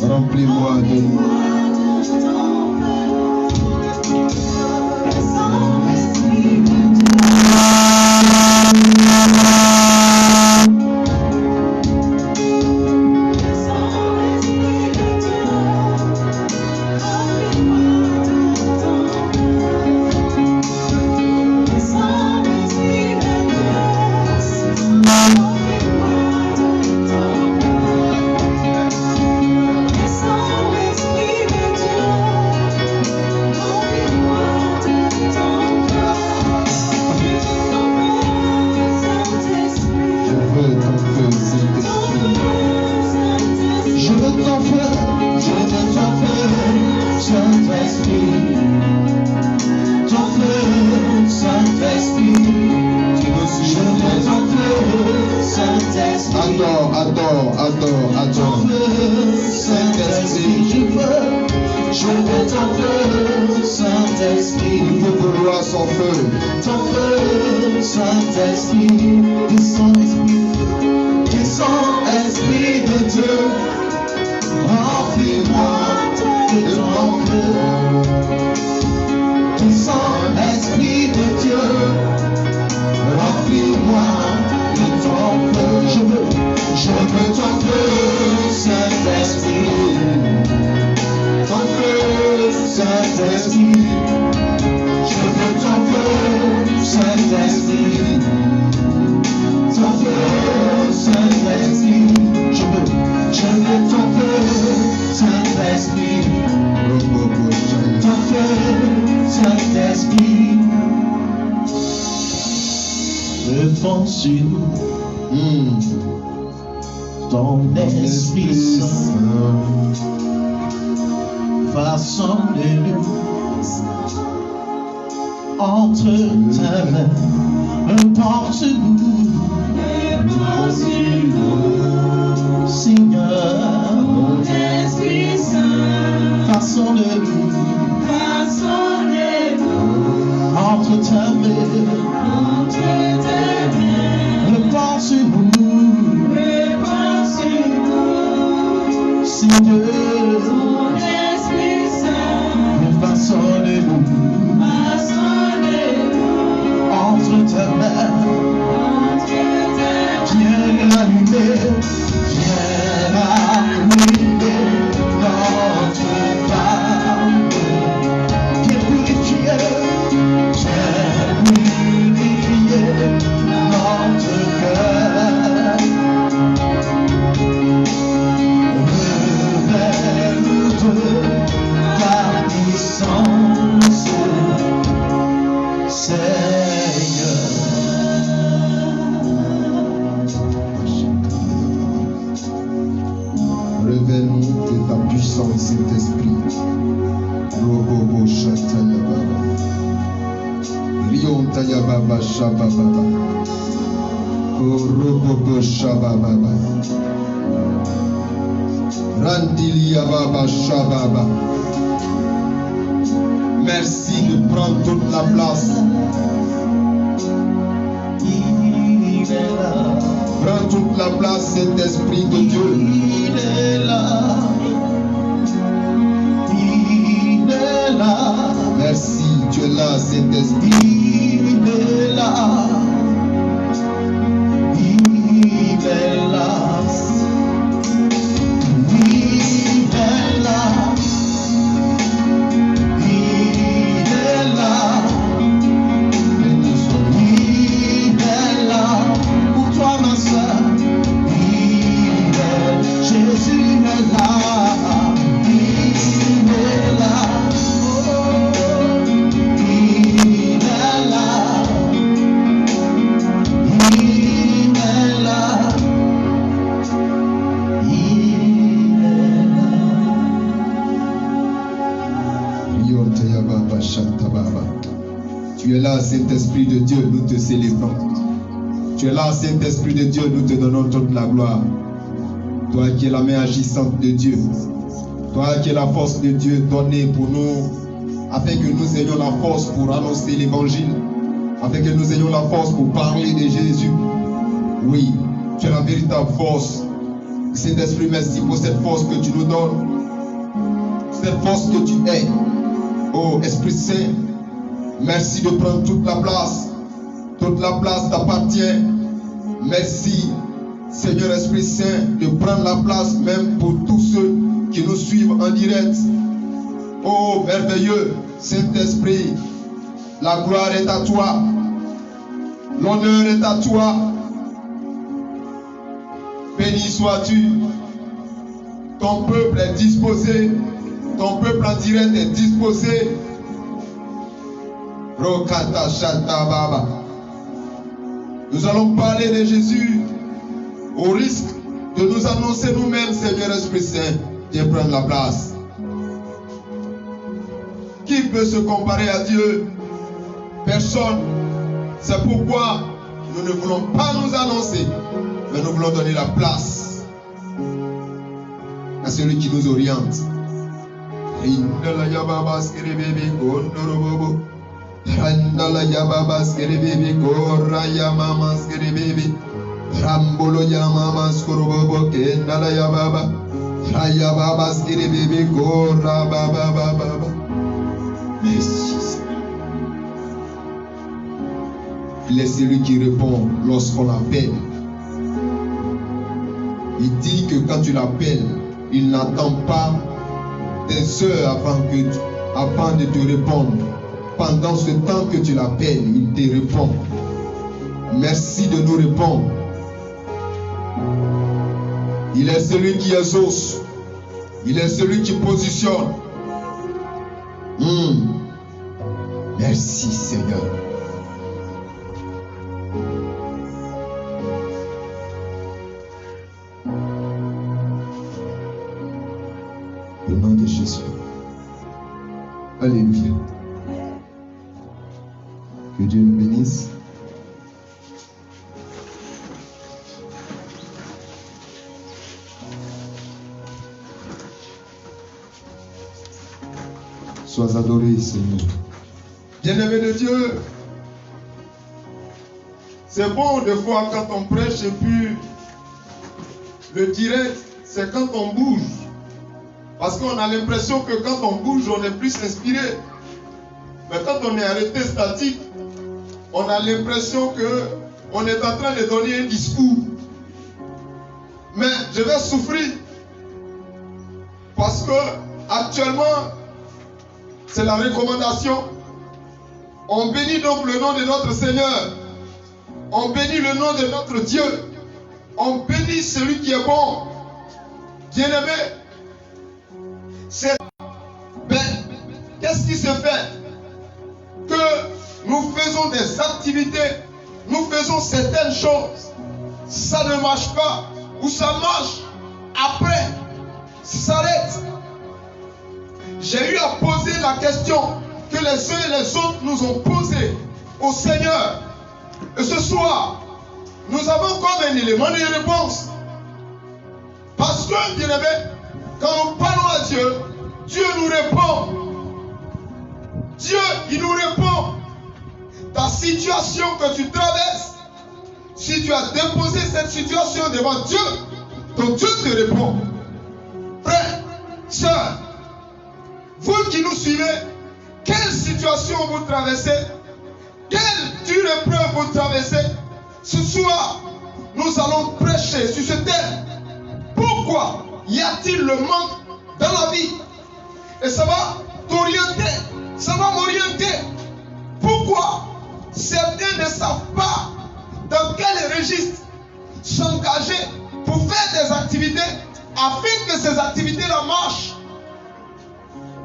Remplis-moi de ton Esprit Saint, façonne-nous entre ta main, porte-nous, Seigneur, mon Esprit Saint, façonne-nous entre ta main, Seigneur, mon Esprit Saint, façonne-nous entre ta main, viens allumer notre âme, viens purifier notre cœur. Ta puissance, Seigneur. Révèle-nous de ta puissance, Saint-Esprit. Robobo Shataya Baba. Riontaya Baba Shababa. Robobo Shababa. Randilia Baba Shababa. Merci de prendre toute la place. Prends toute la place, cet esprit de Dieu. Il est là. Merci, tu es là, cet esprit. Il est là. Il est là. Tu es là, Saint-Esprit de Dieu, nous te célébrons. Tu es là, Saint-Esprit de Dieu, nous te donnons toute la gloire. Toi qui es la main agissante de Dieu, toi qui es la force de Dieu donnée pour nous, afin que nous ayons la force pour annoncer l'évangile, afin que nous ayons la force pour parler de Jésus. Oui, tu es la véritable force Saint-Esprit, merci pour cette force que tu nous donnes. Cette force que tu es. Oh Esprit Saint, merci de prendre toute la place. Toute la place t'appartient. Merci, Seigneur Esprit Saint, de prendre la place même pour tous ceux qui nous suivent en direct. Oh merveilleux Saint-Esprit, la gloire est à toi. L'honneur est à toi. Béni sois-tu. Ton peuple est disposé. Ton peuple en direct est disposé. Rokata Shata Baba. Nous allons parler de Jésus au risque de nous annoncer nous-mêmes, Seigneur Esprit Saint. Viens prendre la place. Qui peut se comparer à Dieu? Personne. C'est pourquoi nous ne voulons pas nous annoncer, mais nous voulons donner la place à celui qui nous oriente. Il est celui qui répond lorsqu'on l'appelle. Il dit que quand tu l'appelles, il n'attend pas des heures avant de te répondre. Pendant ce temps que tu l'appelles, il te répond. Merci de nous répondre. Il est celui qui exauce. Il est celui qui positionne. Merci Seigneur. Au nom de Jésus. Alléluia. Que Dieu nous bénisse. Sois adoré, Seigneur. Bien-aimé de Dieu, c'est bon de fois quand on prêche et puis le direct, c'est quand on bouge. Parce qu'on a l'impression que quand on bouge, on est plus inspiré. Mais quand on est arrêté statique, on a l'impression qu'on est en train de donner un discours. Mais je vais souffrir. Parce que actuellement, c'est la recommandation. On bénit donc le nom de notre Seigneur. On bénit le nom de notre Dieu. On bénit celui qui est bon. Bien-aimé, qu'est-ce qui se fait? Que nous faisons des activités, nous faisons certaines choses, ça ne marche pas, ou ça marche, après, ça s'arrête. J'ai eu à poser la question que les uns et les autres nous ont posée au Seigneur. Et ce soir, nous avons comme un élément de réponse. Parce que, bien aimé, quand nous parlons à Dieu, Dieu nous répond. Dieu, il nous répond. Ta situation que tu traverses, si tu as déposé cette situation devant Dieu, donc Dieu te répond. Frère, sœur, vous qui nous suivez, quelle situation vous traversez, quelle dure épreuve vous traversez, ce soir, nous allons prêcher sur ce thème. Pourquoi y a-t-il le manque dans la vie? Et ça va t'orienter, ça va m'orienter. Pourquoi certains ne savent pas dans quel registre s'engager pour faire des activités afin que ces activités-là marchent?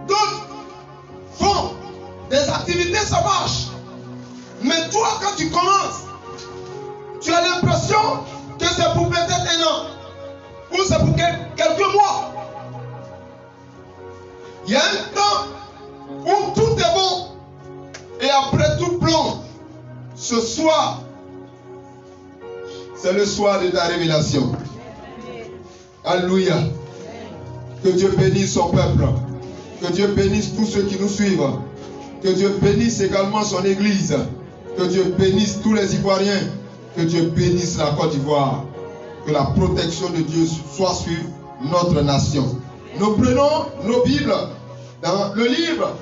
D'autres font des activités, ça marche. Mais toi, quand tu commences, tu as l'impression que c'est pour peut-être un an ou c'est pour quelques mois. Il y a un temps où tout est bon et après tout plonge. Ce soir, c'est le soir de ta révélation. Alléluia. Que Dieu bénisse son peuple. Que Dieu bénisse tous ceux qui nous suivent. Que Dieu bénisse également son église. Que Dieu bénisse tous les Ivoiriens. Que Dieu bénisse la Côte d'Ivoire. Que que la protection de Dieu soit sur notre nation. Nous prenons nos Bibles dans le livre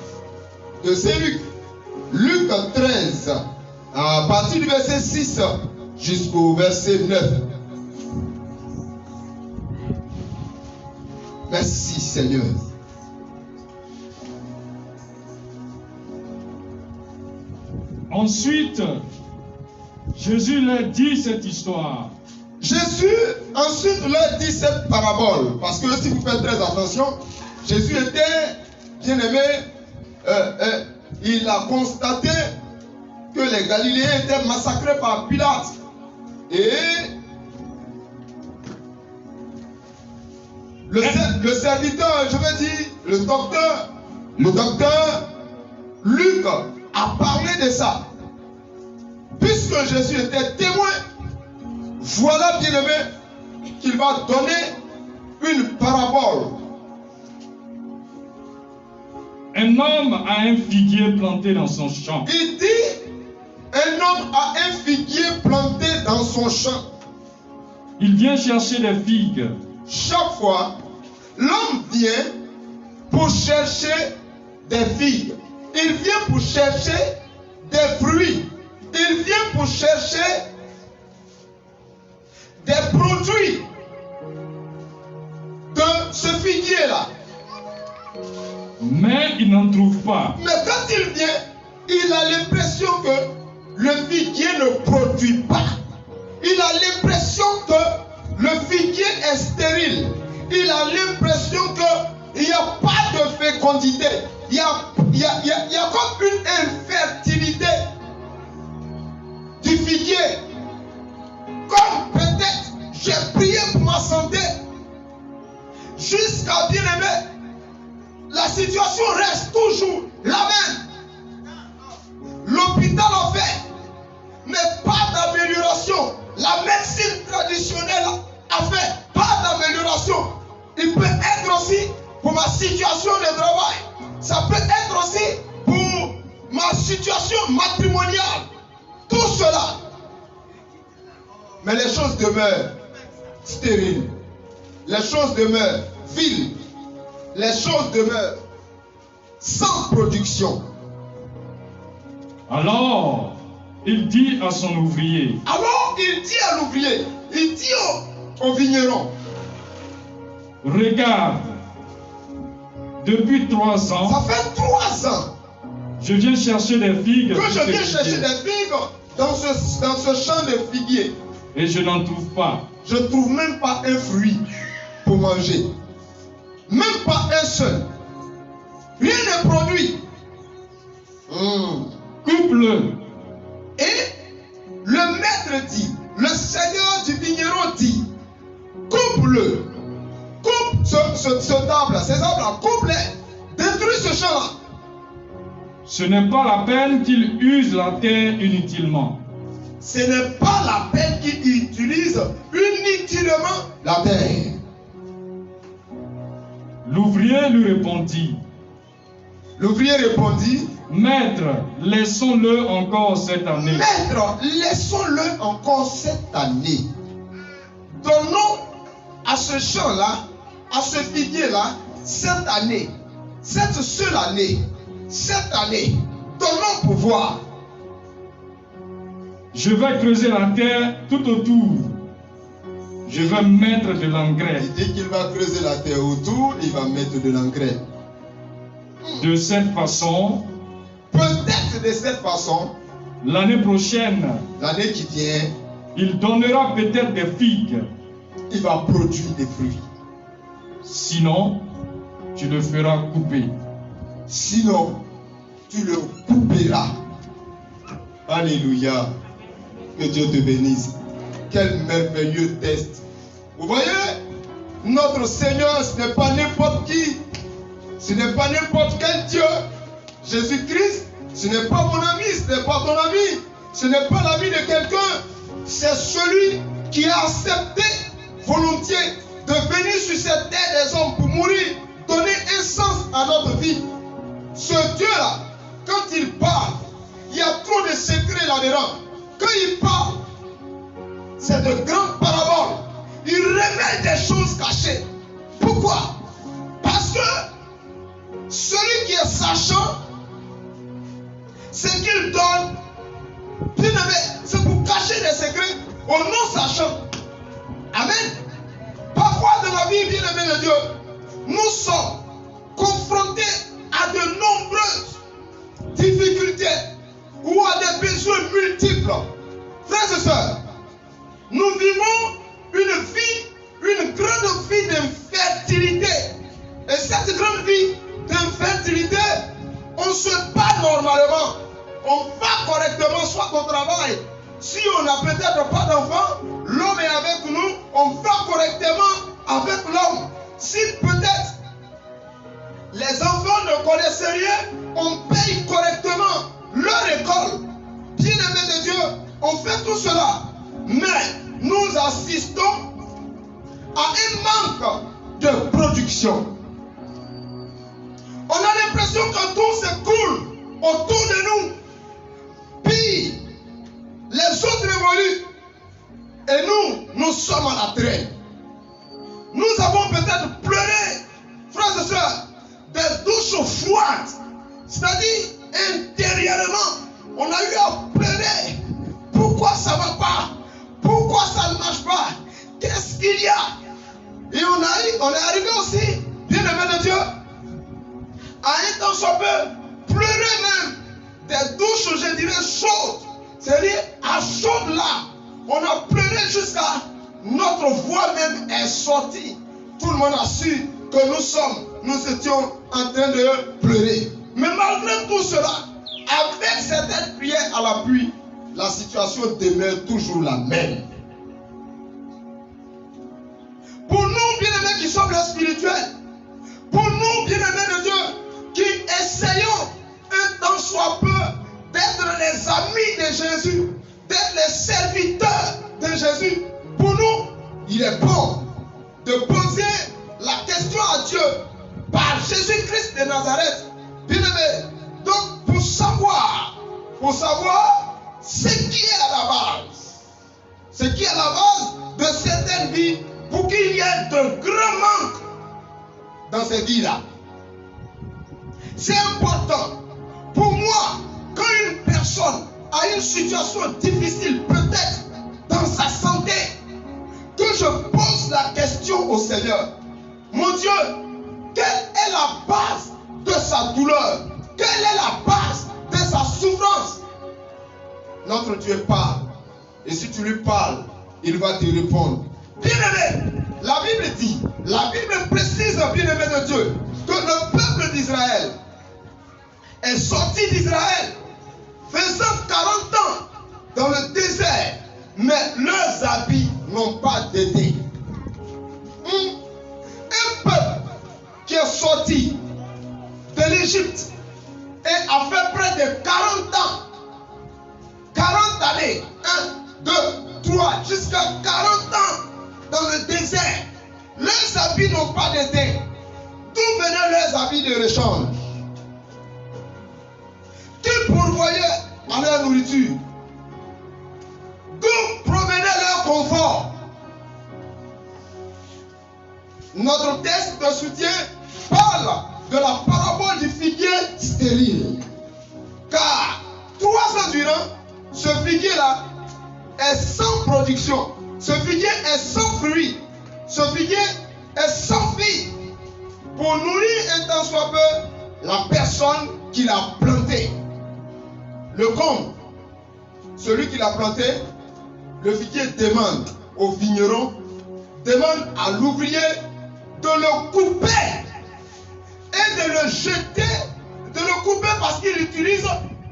de Saint Luc, Luc 13, à partir du verset 6 jusqu'au verset 9. Merci Seigneur. Ensuite, Jésus leur dit cette histoire. Jésus ensuite leur dit cette parabole. Parce que si vous faites très attention, Jésus était bien aimé. Il a constaté que les Galiléens étaient massacrés par Pilate. Et le serviteur, je veux dire, le docteur Luc a parlé de ça. Puisque Jésus était témoin, voilà bien aimé qu'il va donner une parabole. Un homme a un figuier planté dans son champ. Il dit, un homme a un figuier planté dans son champ. Il vient chercher des figues. Chaque fois, l'homme vient pour chercher des figues. Il vient pour chercher des fruits. Il vient pour chercher des produits de ce figuier-là. Mais il n'en trouve pas. Mais quand il vient, il a l'impression que le figuier ne produit pas. Il a l'impression que le figuier est stérile. Il a l'impression qu'il n'y a pas de fécondité. Il y a comme une infertilité du figuier. Comme peut-être j'ai prié pour ma santé jusqu'à bien aimer, la situation reste toujours la même. L'hôpital en fait, mais pas d'amélioration. La médecine traditionnelle a fait pas d'amélioration. Il peut être aussi pour ma situation de travail. Ça peut être aussi pour ma situation matrimoniale. Tout cela. Mais les choses demeurent stériles. Les choses demeurent viles. Les choses demeurent sans production. Alors, il dit à son ouvrier. Alors, il dit à l'ouvrier, il dit au vigneron. Regarde, depuis 3 ans, Ça fait 3 ans je viens chercher des figues. que je sur ces viens chercher figuiers, des figues dans ce champ de figuier. et je n'en trouve pas. Je ne trouve même pas un fruit pour manger. Même pas un seul. Rien ne produit. Coupe-le. Et le maître dit, le seigneur du vigneron dit, coupe-le. Coupe ce arbre-là, ces arbres-là, coupe-les. Détruis ce champ-là. Ce n'est pas la peine qu'il use la terre inutilement. Ce n'est pas la peine qu'il utilise inutilement la terre. L'ouvrier lui répondit. L'ouvrier répondit, Maître, laissons-le encore cette année. Maître, laissons-le encore cette année. Donnons à ce champ-là, à ce figuier-là, cette année, cette seule année, donnons pour voir. Je vais creuser la terre tout autour. Je vais mettre de l'engrais. Il dit qu'il va creuser la terre autour, il va mettre de l'engrais. De cette façon, Peut-être de cette façon, l'année prochaine, l'année qui vient, il donnera peut-être des figues. il va produire des fruits. Sinon, tu le feras couper. Sinon, tu le couperas. Alléluia. Que Dieu te bénisse. Quel merveilleux test. Vous voyez, notre Seigneur, ce n'est pas n'importe qui. Ce n'est pas n'importe quel Dieu. Jésus-Christ, ce n'est pas mon ami, ce n'est pas ton ami. Ce n'est pas l'ami de quelqu'un. C'est celui qui a accepté volontiers de venir sur cette terre des hommes pour mourir, donner un sens à notre vie. Ce Dieu-là, quand il parle, il y a trop de secrets là-dedans. Quand il parle, c'est de grandes paraboles. révèle des choses cachées. Pourquoi? Parce que celui qui est sachant, ce qu'il donne, bien aimé, c'est pour cacher des secrets aux non-sachants. Amen. Parfois dans la vie, bien aimé de Dieu, nous sommes confrontés à de nombreuses difficultés ou à des besoins multiples. Frères et sœurs, nous vivons une grande vie d'infertilité. Et cette grande vie d'infertilité, on se bat normalement, on va correctement, soit au travail. Si on n'a peut-être pas d'enfant, l'homme est avec nous, on va correctement avec l'homme. Si peut-être les enfants ne connaissent rien, on paye correctement leur école. Bien-aimés de Dieu, on fait tout cela. Mais nous assistons à un manque de production. On a l'impression que tout s'écoule autour de nous. Puis, les autres évoluent. Et nous sommes à la traîne. Nous avons peut-être pleuré, frères et sœurs, des douches froides. C'est-à-dire, intérieurement, on a eu à pleurer. Pourquoi ça ne va pas? Pourquoi ça ne marche pas? Qu'est-ce qu'il y a? Et on est arrivé aussi, bien aimé de Dieu, à un temps soit peu, pleurer même des douches, je dirais, chaudes. C'est-à-dire, à chaude là, on a pleuré jusqu'à notre voix même est sortie. Tout le monde a su que nous étions en train de pleurer. Mais malgré tout cela, avec certaines prières à l'appui, la situation demeure toujours la même. Pour nous, bien-aimés qui sommes les spirituels, pour nous, bien-aimés de Dieu, qui essayons un temps soit peu d'être les amis de Jésus, d'être les serviteurs de Jésus, pour nous, il est bon de poser la question à Dieu par Jésus-Christ de Nazareth. Bien-aimés, donc pour savoir ce qui est à la base, ce qui est à la base de certaines vies, pour qu'il y ait de grands manques dans ces vies-là. C'est important pour moi, quand une personne a une situation difficile, peut-être dans sa santé, que je pose la question au Seigneur. Mon Dieu, quelle est la base de sa douleur? Quelle est la base de sa souffrance? Notre Dieu parle. Et si tu lui parles, il va te répondre. Bien-aimé, la Bible dit, la Bible précise, bien-aimé de Dieu, que le peuple d'Israël est sorti d'Israël, faisant 40 ans dans le désert, mais leurs habits n'ont pas été. Un peuple qui est sorti de l'Égypte et a fait près de 40 ans, 40 années, 1, 2, 3, jusqu'à 40 ans dans le désert, leurs habits n'ont pas été. D'où venaient leurs habits de rechange? Qui pourvoyait à leur nourriture? D'où provenait leur confort? Notre texte de soutien parle de la parabole du figuier stérile. Car 3 ans durant, ce figuier-là est sans production. Ce figuier est sans fruit. Ce figuier est sans vie. Pour nourrir un tant soit peu la personne qui l'a planté. Le comte, celui qui l'a planté, le figuier demande au vigneron, demande à l'ouvrier de le couper et de le jeter, de le couper parce qu'il utilise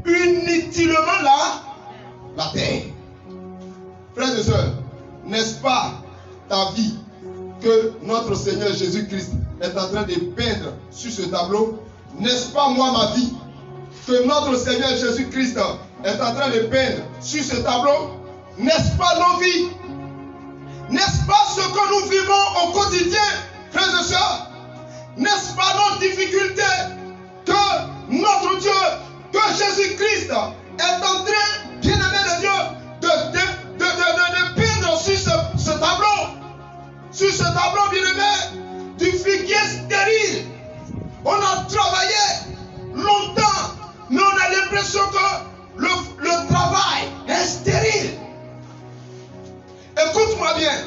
inutilement la terre. Frères et sœurs, n'est-ce pas ta vie que notre Seigneur Jésus-Christ est en train de peindre sur ce tableau? N'est-ce pas moi ma vie que notre Seigneur Jésus-Christ est en train de peindre sur ce tableau? N'est-ce pas nos vies? N'est-ce pas ce que nous vivons au quotidien, frères et sœurs? N'est-ce pas nos difficultés que notre Dieu, que Jésus-Christ est en train, bien-aimé de Dieu, de peindre sur ce tableau? sur ce tableau, bien-aimé, du figuier stérile. On a travaillé longtemps, mais on a l'impression que le travail est stérile. Écoute-moi bien.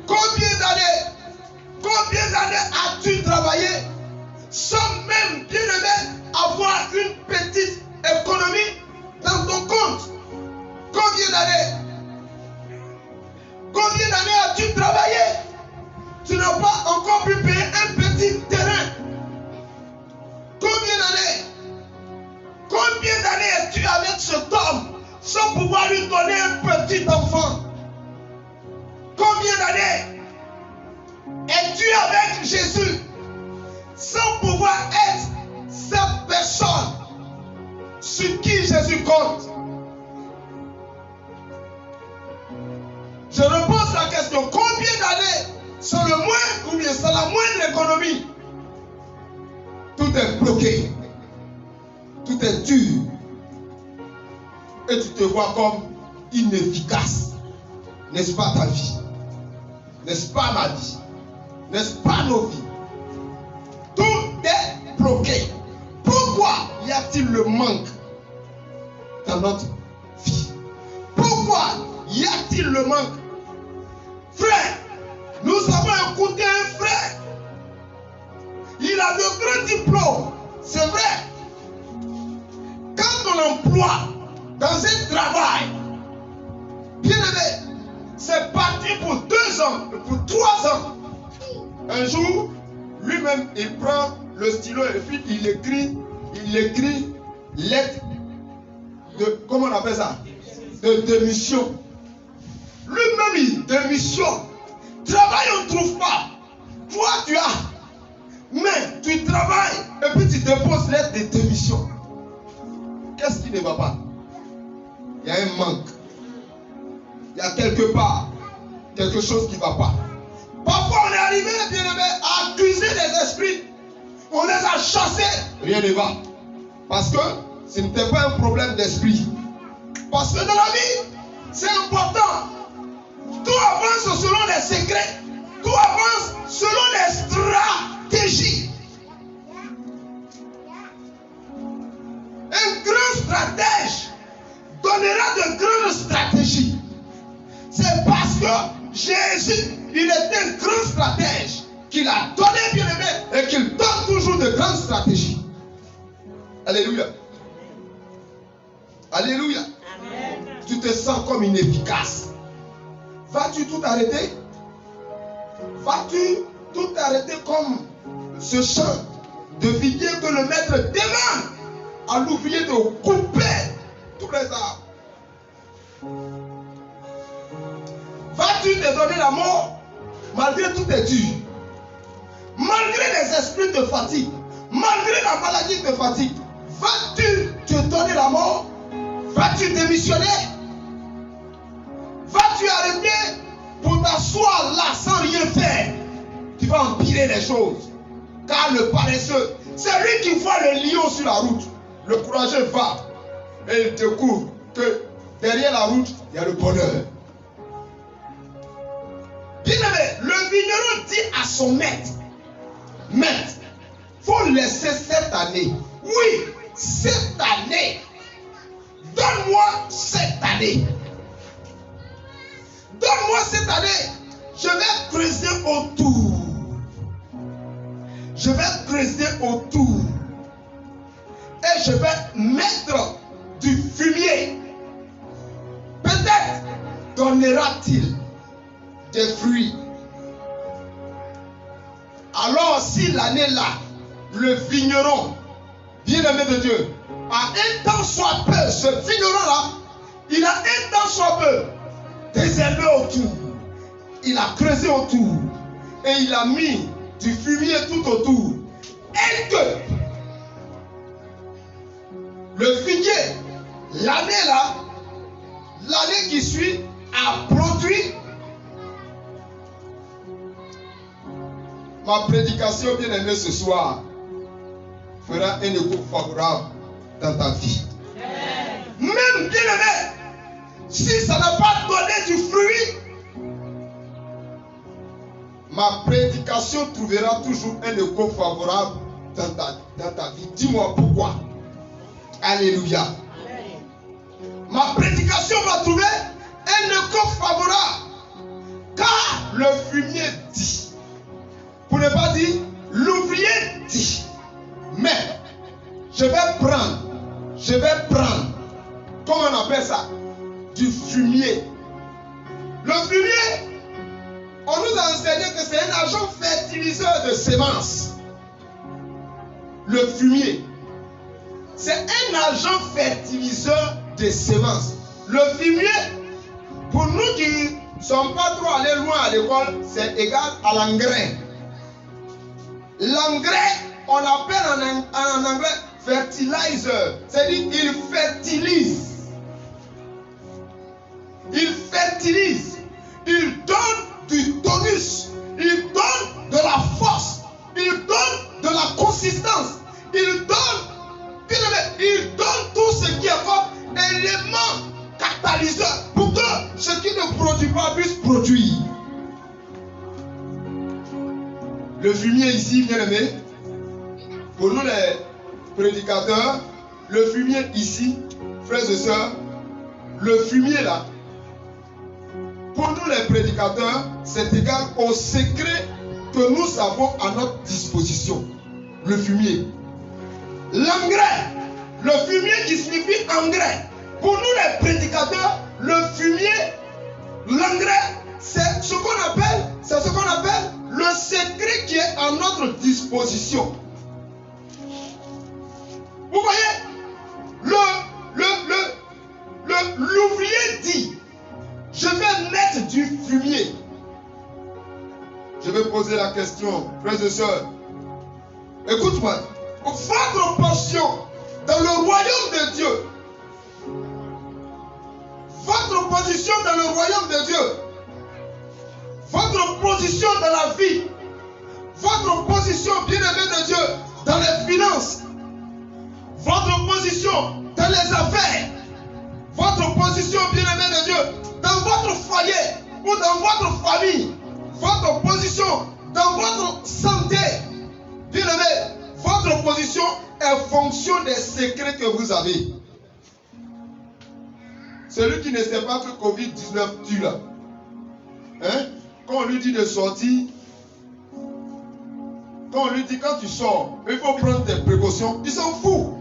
Combien d'années as-tu travaillé sans même, bien-aimé, avoir une petite économie dans ton compte? Combien d'années as-tu travaillé? Tu n'as pas encore pu payer un petit terrain. Combien d'années es-tu avec cet homme sans pouvoir lui donner un petit enfant? Combien d'années es-tu avec Jésus sans pouvoir être cette personne sur qui Jésus compte? Je repose la question. Combien d'années c'est le moindre ou bien c'est la moindre économie? Tout est bloqué. Tout est dur. Et tu te vois comme inefficace. N'est-ce pas ta vie? N'est-ce pas ma vie? N'est-ce pas nos vies? Tout est bloqué. Pourquoi y a-t-il le manque dans notre vie? Pourquoi y a-t-il le manque? Frère, nous avons écouté un frère. Il a de grands diplômes. C'est vrai. Quand on emploie dans un travail, bien aimé, c'est parti pour 2 ans, pour 3 ans. Un jour, lui-même, il prend le stylo et puis il écrit lettre de, comment on appelle ça? De démission. Lui-même, il démissionne. Travail, on ne trouve pas. Toi, tu as. Mais tu travailles et puis tu déposes lettre de démission. Qu'est-ce qui ne va pas? Il y a un manque. Il y a quelque part quelque chose qui ne va pas. Parfois, on est arrivé, bien-aimé, à accuser les esprits. On les a chassés. Rien ne va. Parce que ce n'était pas un problème d'esprit. Parce que dans la vie, c'est important. Tout avance selon les secrets. Tout avance selon les stratégies. Un grand stratège donnera de grandes stratégies. C'est parce que Jésus, il est un grand stratège qu'il a donné, bien-aimé, et qu'il donne toujours de grandes stratégies. Alléluia. Alléluia. Amen. Tu te sens comme inefficace. Vas-tu tout arrêter? Vas-tu tout arrêter comme ce champ de figuier que le maître demande à l'ouvrier de couper tous les arbres? Vas-tu te donner la mort malgré tout est dur? Malgré les esprits de fatigue, malgré la maladie de fatigue, vas-tu te donner la mort? Vas-tu démissionner? Vas-tu arrêter pour t'asseoir là sans rien faire? Tu vas empirer les choses. Car le paresseux, c'est lui qui voit le lion sur la route. Le courageux va et il découvre que derrière la route, il y a le bonheur. Bien-aimé, le vigneron dit à son maître, maître, il faut laisser cette année. Oui, cette année. Donne-moi cette année. Donne-moi cette année. Je vais creuser autour. Je vais creuser autour. Et je vais mettre du fumier. Peut-être donnera-t-il des fruits. Alors si l'année-là, le vigneron, bien-aimé de Dieu, a un temps soit peu, ce vigneron-là, il a un temps soit peu désherbé autour. Il a creusé autour. Et il a mis du fumier tout autour. Et que le figuier, l'année-là, l'année qui suit, a produit. Ma prédication, bien-aimée, ce soir fera un écho favorable dans ta vie. Même, bien-aimé, si ça n'a pas donné du fruit, ma prédication trouvera toujours un écho favorable dans ta vie. Dis-moi pourquoi. Alléluia. Ma prédication va trouver un écho favorable. Car le fumier dit. Pour ne pas dire, l'ouvrier dit. Mais, je vais prendre, comment on appelle ça? Du fumier. Le fumier, on nous a enseigné que c'est un agent fertiliseur de semences. Le fumier, c'est un agent fertiliseur de semences. Le fumier, pour nous qui ne sommes pas trop allés loin à l'école, c'est égal à l'engrais. L'engrais, on l'appelle en anglais fertilizer. C'est-à-dire il fertilise. Il fertilise. Il donne du tonus. Il donne de la force. Il donne de la consistance. Il donne tout ce qui est comme élément catalyseur pour que ce qui ne produit pas puisse produire. Le fumier ici, bien aimé, pour nous les prédicateurs, le fumier ici, frères et sœurs, le fumier là, pour nous les prédicateurs, c'est égal au secret que nous avons à notre disposition. Le fumier. L'engrais, le fumier qui signifie engrais. Pour nous les prédicateurs, le fumier, l'engrais, c'est ce qu'on appelle le secret qui est à notre disposition. Vous voyez, l'ouvrier dit, je vais mettre du fumier. Je vais poser la question, frères et sœurs. Écoute-moi, votre portion dans le royaume de Dieu, votre position dans le royaume de Dieu, votre position dans la vie, votre position bien-aimée de Dieu dans les finances, votre position dans les affaires, votre position bien-aimée de Dieu dans votre foyer ou dans votre famille, votre position dans votre santé, bien-aimé, votre position est fonction des secrets que vous avez. Celui qui ne sait pas que Covid-19 tue là, hein? Quand on lui dit de sortir, quand on lui dit quand tu sors, il faut prendre des précautions, il s'en fout.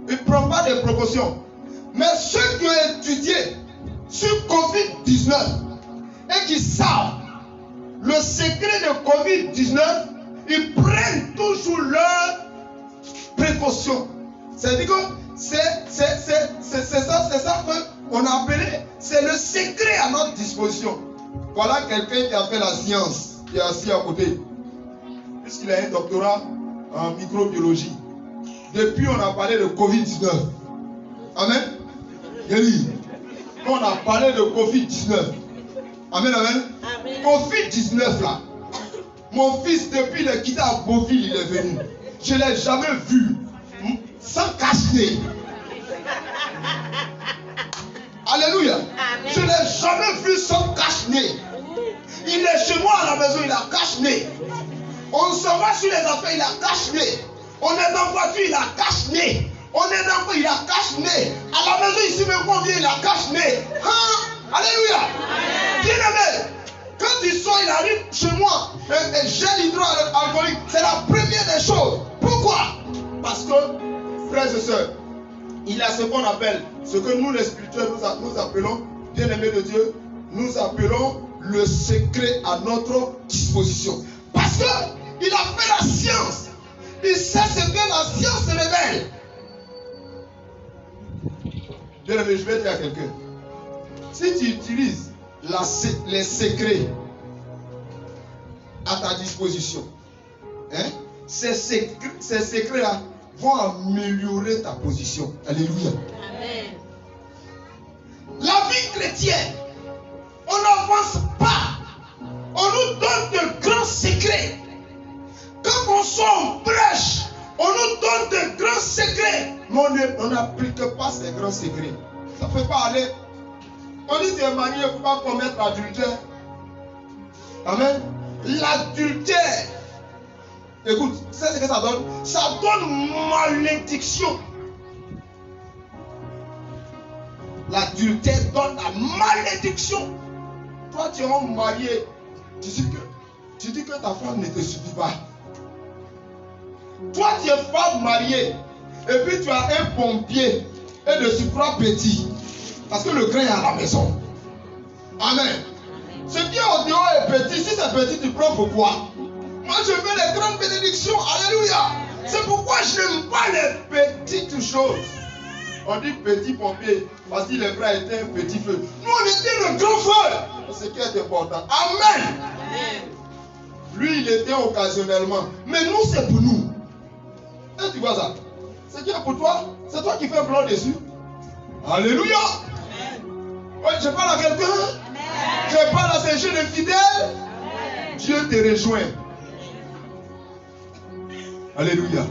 Il ne prend pas de précautions. Mais ceux qui ont étudié sur Covid-19 et qui savent le secret de Covid-19, ils prennent toujours leurs précautions. C'est-à-dire que c'est ça qu'on a appelé, c'est le secret à notre disposition. Voilà quelqu'un qui a fait la science, qui est assis à côté. Puisqu'il a un doctorat en microbiologie. Depuis, on a parlé de Covid-19. Amen. Guéri. On a parlé de Covid-19. Amen, amen. Covid-19 là. Mon fils, depuis le quitté à Beauville, il est venu. Je ne l'ai jamais vu sans cache-nez. Alléluia. Amen. Je ne l'ai jamais vu sans cache-nez. Il est chez moi à la maison, il a cache-nez. On s'en va sur les affaires, il a cache-nez. On est dans la voiture, il a cache-nez. On est dans il a cache-nez. À la maison ici même quand on vient, il a cache-nez. Hein? Alléluia. Bien aimé. Quand il sort, il arrive chez moi. Un gel hydroalcoolique. C'est la première des choses. Pourquoi? Parce que, frères et sœurs, il a ce qu'on appelle, ce que nous les spirituels nous appelons, bien aimés de Dieu, nous appelons le secret à notre disposition. Parce qu'il a fait la science. Il sait ce que la science révèle. Bien aimé, je vais dire à quelqu'un. Si tu utilises les secrets à ta disposition, hein, ces secrets-là vont améliorer ta position. Alléluia. Amen. La vie chrétienne, on n'avance pas. On nous donne de grands secrets. Quand on sort en brèche, on nous donne de grands secrets. Mais on n'applique pas ces grands secrets. Ça ne peut pas aller. On dit de manière, il ne faut pas commettre adultère. Amen. L'adultère. Écoute, c'est ce que ça donne. Ça donne malédiction. L'adultère donne la malédiction. Toi, tu es marié. Tu dis que ta femme ne te suffit pas. Toi, tu es femme mariée. Et puis tu as un pompier et de surcroît petit. Parce que le grain est à la maison. Amen. Ce qui est au dehors est petit. Si c'est petit, tu prends pourquoi? Moi, je veux les grandes bénédictions. Alléluia. C'est pourquoi je n'aime pas les petites choses. On dit petit pompier parce qu'il est prêt à éteindre un petit feu. Nous, on était le grand feu. C'est ce qui est important. Amen. Lui, il éteint occasionnellement. Mais nous, c'est pour nous. Et tu vois ça? Ce qui est pour toi, c'est toi qui fais blanc dessus. Alléluia. Ouais, je parle à quelqu'un. Je parle à ces jeunes infidèles. Dieu te rejoint. Alléluia.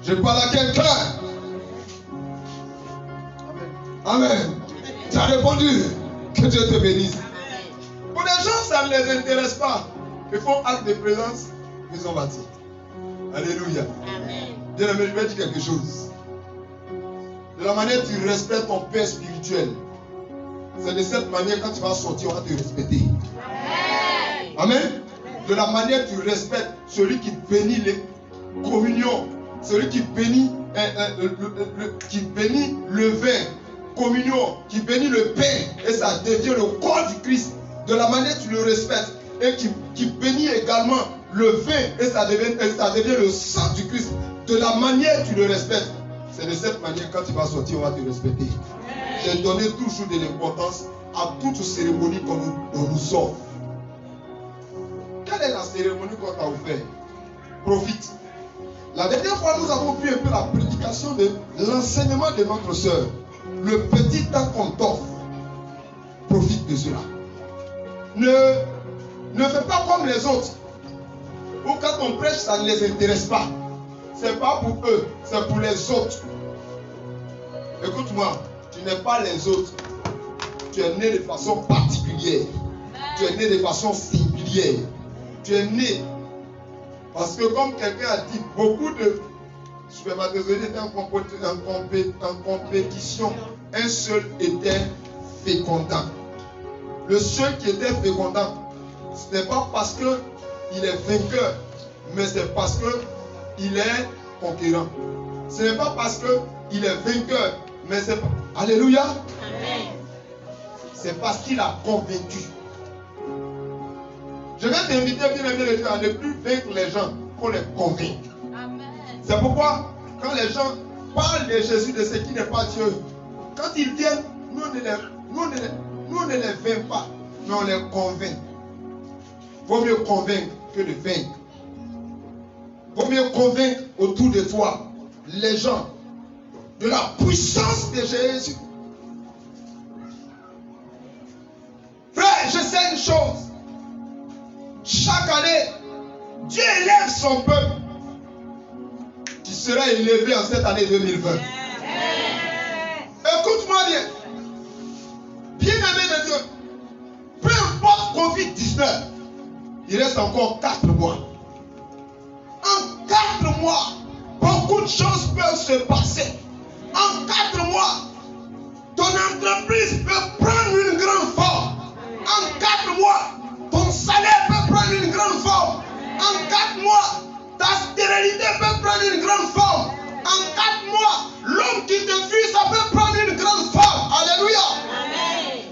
Je parle à quelqu'un. Amen. Tu as répondu. Que Dieu te bénisse. Pour les gens, ça ne les intéresse pas. Ils font acte de présence. Ils ont bâti. Alléluia. Bien aimé, je vais dire quelque chose. De la manière dont tu respectes ton père spirituel, c'est de cette manière quand tu vas sortir, on va te respecter. Amen. De la manière dont tu respectes celui qui bénit les communions, celui qui bénit, le vin, communion, qui bénit le pain, et ça devient le corps du Christ. De la manière dont tu le respectes, et qui bénit également le vin, et ça devient le sang du Christ. De la manière dont tu le respectes, c'est de cette manière quand tu vas sortir, on va te respecter. J'ai donné toujours de l'importance à toute cérémonie qu'on nous offre. Quelle est la cérémonie qu'on t'a offert? Profite. La dernière fois, nous avons vu un peu la prédication de l'enseignement de notre soeur. Le petit temps qu'on t'offre, profite de cela. Ne fais pas comme les autres. Ou quand on prêche, ça ne les intéresse pas. C'est pas pour eux, c'est pour les autres. Écoute-moi, tu n'es pas les autres. Tu es né de façon particulière. Tu es né de façon singulière. Tu es né. Parce que comme quelqu'un a dit, beaucoup de spermatozoïdes étaient en compétition. Un seul était fécondant. Le seul qui était fécondant, ce n'est pas parce qu'il est vainqueur, mais c'est parce qu'il est conquérant. Ce n'est pas parce qu'il est vainqueur, mais c'est... Alléluia. Amen. C'est parce qu'il a convaincu. Je vais t'inviter à ne plus vaincre les gens, pour les convaincre. C'est pourquoi, quand les gens parlent de Jésus, de ce qui n'est pas Dieu, quand ils viennent, nous ne les vainquons pas, mais on les convainc. Vaut mieux convaincre que de vaincre. Vaut mieux convaincre autour de toi les gens de la puissance de Jésus. Frère, je sais une chose. Chaque année, Dieu élève son peuple. Tu seras élevé en cette année 2020. Écoute-moi bien. Bien-aimé de Dieu, peu importe Covid-19, il reste encore 4 mois. En 4 mois, beaucoup de choses peuvent se passer. En 4 mois, ton entreprise peut prendre une grande forme. En 4 mois, ton salaire peut prendre une grande forme. En 4 mois, ta stérilité peut prendre une grande forme. En 4 mois, l'homme qui te fuit, ça peut prendre une grande forme. Alléluia. Amen.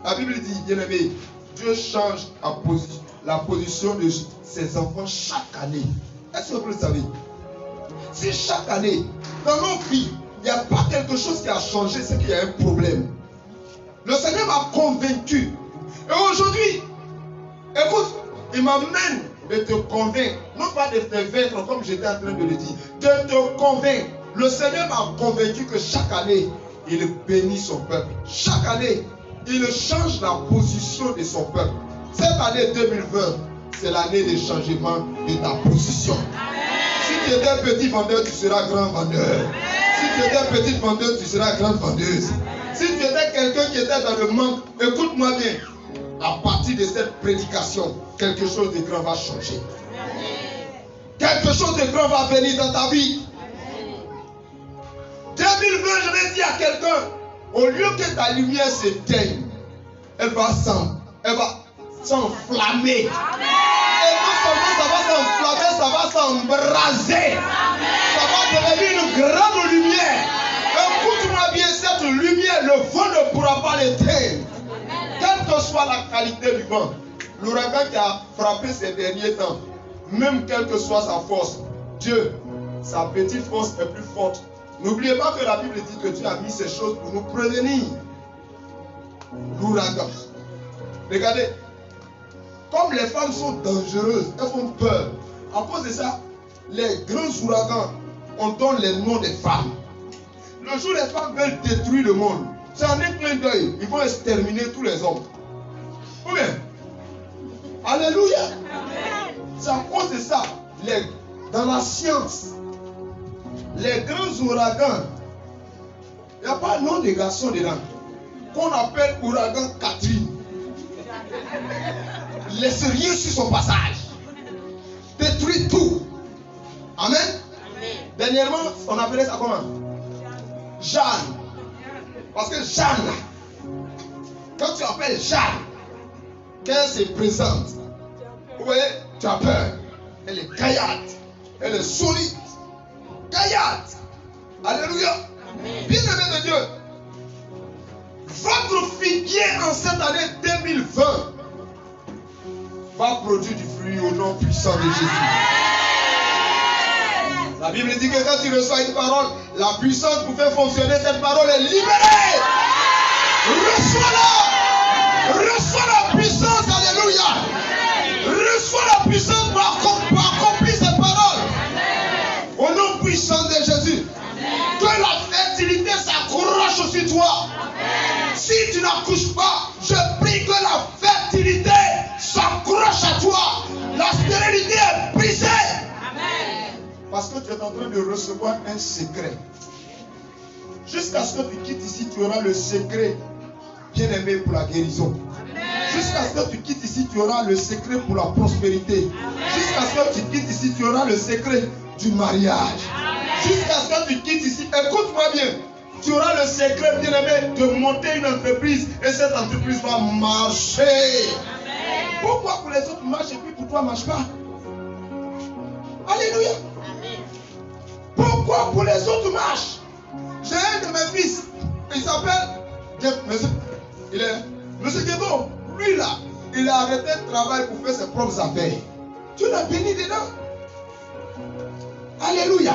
La Bible dit, bien-aimé, Dieu change la position de ses enfants chaque année. Est-ce que vous le savez? Si chaque année, dans nos vies, il n'y a pas quelque chose qui a changé, c'est qu'il y a un problème. Le Seigneur m'a convaincu. Et aujourd'hui, écoute, il m'amène de te convaincre, non pas de te vaincre comme j'étais en train de le dire, de te convaincre. Le Seigneur m'a convaincu que chaque année, il bénit son peuple. Chaque année, il change la position de son peuple. Cette année 2020, c'est l'année de changement de ta position. Si tu étais petit vendeur, tu seras grand vendeur. Si tu étais petite vendeuse, tu seras grande vendeuse. Si tu étais quelqu'un qui était dans le manque, écoute-moi bien. à partir de cette prédication, quelque chose de grand va changer. Quelque chose de grand va venir dans ta vie. 2020, je vais dire à quelqu'un, au lieu que ta lumière s'éteigne, elle va s'enflammer. Et non seulement ça va s'enflammer, ça va s'embraser. Ça va devenir une grande lumière. Écoute-moi bien, cette lumière, le vent ne pourra pas l'éteindre. Quelle que soit la qualité du vent, l'ouragan qui a frappé ces derniers temps, même quelle que soit sa force, Dieu, sa petite force est plus forte. N'oubliez pas que la Bible dit que Dieu a mis ces choses pour nous prévenir. L'ouragan. Regardez, comme les femmes sont dangereuses, elles font peur. À cause de ça, les grands ouragans, on donne les noms des femmes. Le jour où les femmes veulent détruire le monde, c'est en un clin d'œil, ils vont exterminer tous les hommes. Ou bien, alléluia. C'est à cause de ça, dans la science, les grands ouragans, il n'y a pas de nom de garçon dedans, qu'on appelle ouragan Catherine. Laisse rien sur son passage. Détruit tout. Amen. Dernièrement, on appelait ça comment? Jeanne. Parce que Jeanne, quand tu appelles Jeanne, quand elle se présente, vous voyez, tu as peur. Elle est gaillarde. Elle est solide. Gaillarde. Alléluia. Bien-aimé de Dieu. Votre figuier en cette année 2020 va produire du fruit au nom puissant de Jésus. La Bible dit que quand tu reçois une parole, la puissance pour faire fonctionner cette parole est libérée. Reçois-la. Reçois la puissance. Alléluia. Reçois la puissance pour accomplir cette parole. Au nom puissant de Jésus. Que la fertilité s'accroche sur toi. Si tu n'accouches pas, je prie que la fertilité s'accroche à toi. La stérilité est brisée. Parce que tu es en train de recevoir un secret. Jusqu'à ce que tu quittes ici, tu auras le secret bien aimé pour la guérison. Jusqu'à ce que tu quittes ici, tu auras le secret pour la prospérité. Jusqu'à ce que tu quittes ici, tu auras le secret du mariage. Jusqu'à ce que tu quittes ici, écoute-moi bien. Tu auras le secret, bien aimé, de monter une entreprise et cette entreprise va marcher. Pourquoi pour les autres marche et puis pour toi marche pas? Alléluia. Pourquoi pour les autres marche? J'ai un de mes fils, il s'appelle Monsieur Guédo. Lui là, il a arrêté le travail pour faire ses propres affaires. Tu l'as béni dedans. Alléluia.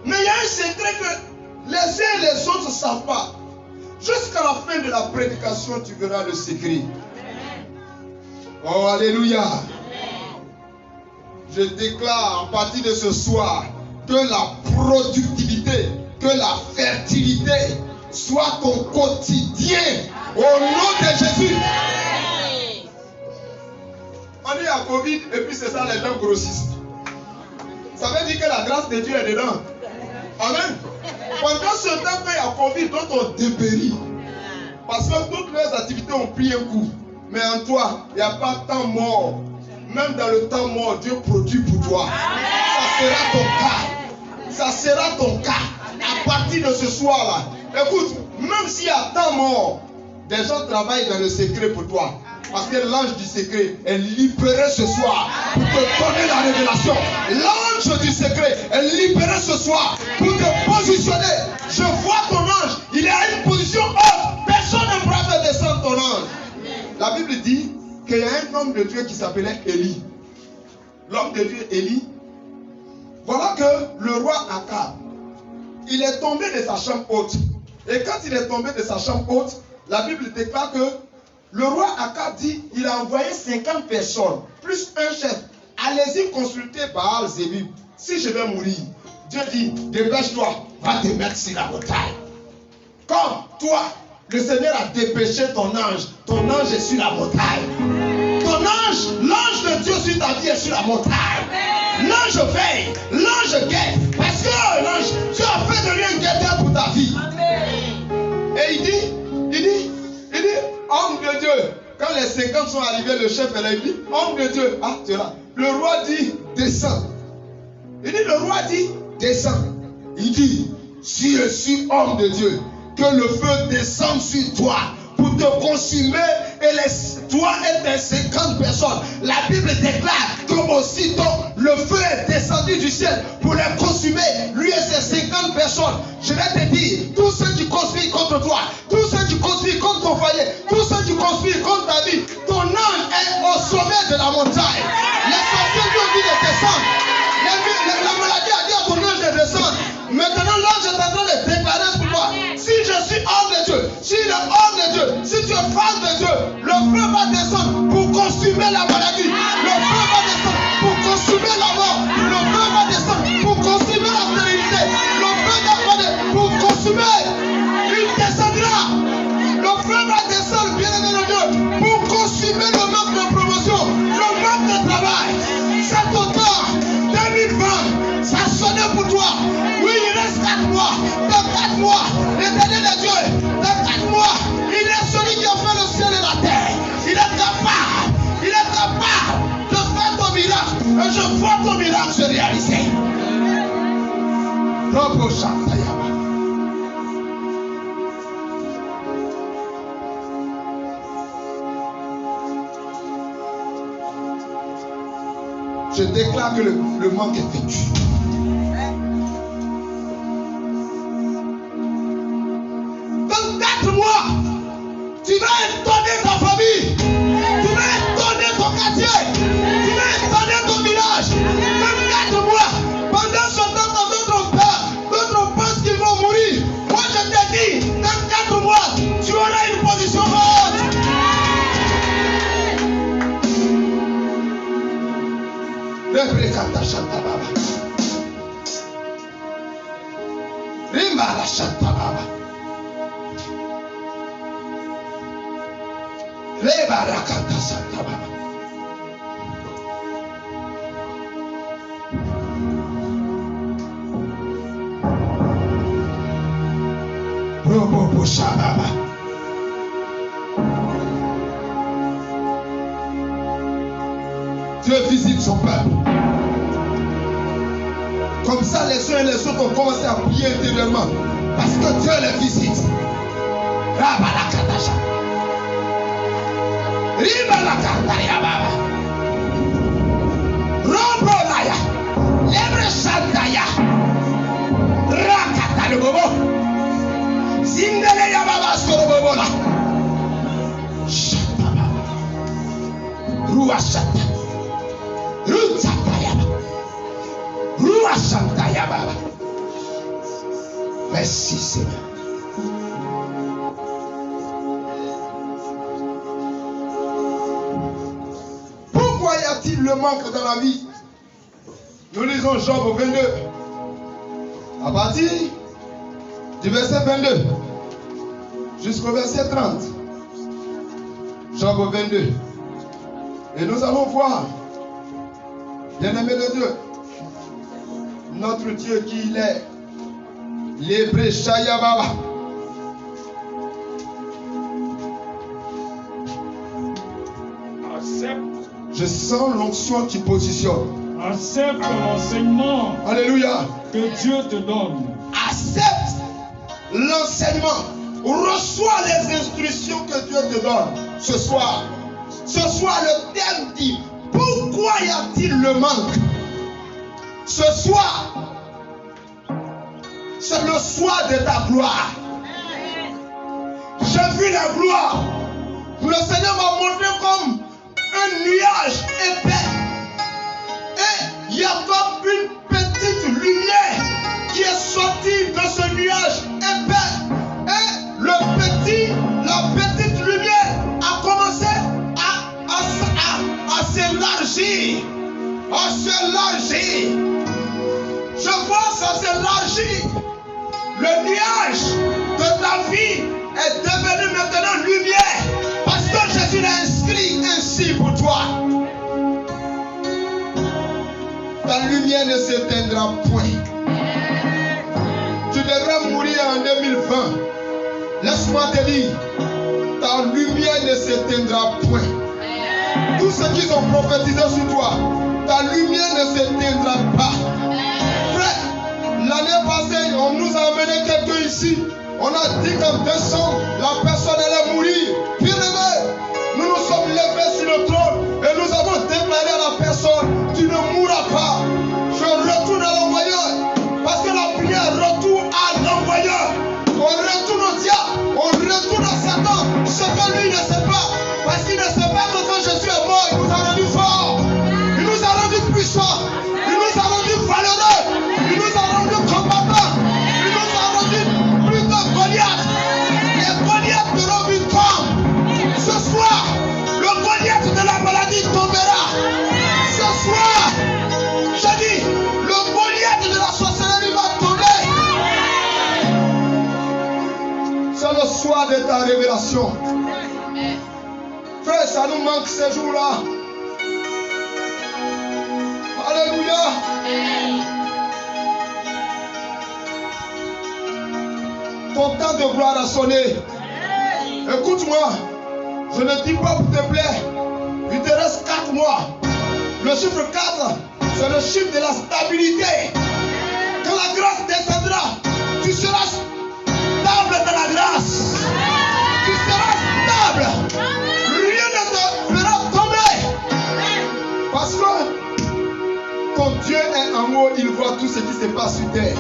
Mais il y a un secret que les uns et les autres ne savent pas. Jusqu'à la fin de la prédication, tu verras le secret. Oh, alléluia. Je déclare à partir de ce soir que la productivité, que la fertilité soit ton quotidien au nom de Jésus. On est à Covid et puis c'est ça, les gens grossissent. Ça veut dire que la grâce de Dieu est dedans. Amen. Pendant ce temps, il y a Covid, d'autres ont dépéri. Parce que toutes leurs activités ont pris un coup. Mais en toi, il n'y a pas de temps mort. Même dans le temps mort, Dieu produit pour toi. Ça sera ton cas. Ça sera ton cas. À partir de ce soir-là. Écoute, même s'il y a temps mort, des gens travaillent dans le secret pour toi. Parce que l'ange du secret est libéré ce soir pour te donner la révélation. L'ange du secret est libéré ce soir pour te positionner. Je vois ton ange, il est à une position haute. Personne ne pourra faire descendre ton ange. La Bible dit qu'il y a un homme de Dieu qui s'appelait Élie. L'homme de Dieu Élie. Voilà que le roi Akab, il est tombé de sa chambre haute. Et quand il est tombé de sa chambre haute, la Bible déclare que le roi Akab dit, il a envoyé 50 personnes, plus un chef. Allez-y consulter Baal-Zébub. Si je vais mourir, Dieu dit, dépêche-toi, va te mettre sur la montagne. Comme toi, le Seigneur a dépêché ton ange est sur la montagne. Ton ange, l'ange de Dieu sur ta vie est sur la montagne. L'ange veille, l'ange guette. Parce que l'ange, Dieu a fait de lui un guetteur pour ta vie. Et il dit, homme de Dieu. Quand les 50 sont arrivés, le chef, elle a dit, homme de Dieu. Ah, tu es là. Le roi dit, descends. Il dit, le roi dit, descends. Il dit, si je suis homme de Dieu, que le feu descende sur toi pour te consumer et toi et tes 50 personnes. La Bible déclare que aussitôt le feu est descendu du ciel pour les consumer, lui et ses 50 personnes. Je vais te dire, tous ceux qui conspirent contre toi, tous ceux qui conspirent contre ton foyer, tous ceux qui conspirent contre ta vie, ton âme est au sommet de la montagne. Les sorciers lui ont dit de descendre. La maladie a dit à ton ange de descendre. Maintenant l'ange est en train de déclarer pour toi. Si je suis homme de Dieu, si le homme de Dieu, si tu es femme de Dieu, le feu va descendre pour consumer la maladie. Le feu va descendre pour consumer la mort. Le feu va descendre pour consumer la stérilité. Le feu va descendre pour consumer. Il descendra. Le feu va descendre, bien aimé de Dieu, pour consumer le manque de promotion, le manque de travail. Cet automne 2020, ça sonne pour toi. Oui, il reste 4 mois. Dans 4 mois, l'éternel de Dieu, dans 4 mois, il est celui qui a fait le ciel et la terre. Il est capable de faire ton miracle. Et je vois ton miracle se réaliser. Robo Shantayama. Je déclare que le manque est vécu. Dans 4 mois, tu vas étonner ta famille. Tu vas étonner ton quartier. Tu vas étonner ton village. Dans 4 mois, pendant ce temps, quand d'autres pensent qu'ils vont mourir. Moi, je te dis, dans 4 mois, tu auras une position haute. Rebrekata Shanta Baba. Rimbala Shanta Baba. Rebarakata Shanta Baba. Robo Shababa. Dieu visite son peuple. Comme ça, les uns et les autres ont commencé à prier intérieurement. Parce que Dieu les visite. Rabalakatasha. Ribalakataya Baba. Robolaya. Lebre Shandaya. Rakata le bobo. Zindele ya Baba Sorobobola. Shata Baba. Ruashata. Merci Seigneur. Pourquoi y a-t-il le manque dans la vie? Nous lisons Job 22. À partir du verset 22 jusqu'au verset 30. Job 22. Et nous allons voir, bien-aimé de Dieu, notre Dieu qui il est. L'hébreu Shayababa. Accepte. Je sens l'onction qui positionne. Accepte l'enseignement. Alléluia. Que Dieu te donne. Accepte l'enseignement. Reçois les instructions que Dieu te donne ce soir. Ce soir, le thème dit, pourquoi y a-t-il le manque? Ce soir, c'est le soir de ta gloire. J'ai vu la gloire. Le Seigneur m'a montré comme un nuage épais. Et il y a comme une petite lumière qui est sortie de ce nuage épais. Et la petite lumière a commencé à s'élargir. À s'élargir. Je vois ça s'élargir. Le nuage de ta vie est devenu maintenant lumière. Parce que Jésus l'a inscrit ainsi pour toi. Ta lumière ne s'éteindra point. Tu devrais mourir en 2020. Laisse-moi te dire, ta lumière ne s'éteindra point. Tous ceux qui sont prophétisés sur toi, ta lumière ne s'éteindra pas. Frère, l'année passée, on nous a amené quelqu'un ici. On a dit qu'en décembre, la personne allait mourir. Bien aimé, nous nous sommes levés sur le trône et nous avons déclaré à la personne, tu ne mourras pas. Je retourne à l'envoyeur. Parce que la prière retourne à l'envoyeur. On retourne au diable, on retourne à Satan. Ce que lui ne sait pas. Parce qu'il ne sait pas que quand Jésus est mort, il nous a rendu forts. Il nous a rendu puissants. Il nous a rendu valeureux. Il nous a rendu combattants. Il nous a rendu plus que Goliath. Et Goliath de nos victoires. Ce soir, le Goliath de la maladie tombera. Ce soir, je dis, le Goliath de la sorcellerie va tomber. C'est le soir de ta révélation. Frère, ça nous manque ces jours-là. Alléluia. Ton temps de gloire a sonné. Écoute-moi. Je ne dis pas pour te plaire. Il te reste 4 mois. Le chiffre 4, c'est le chiffre de la stabilité. Quand la grâce descendra, tu seras stable dans la grâce. Tu seras stable. Rien ne te fera tomber. Parce que ton Dieu est en haut, il voit tout ce qui se passe sur terre.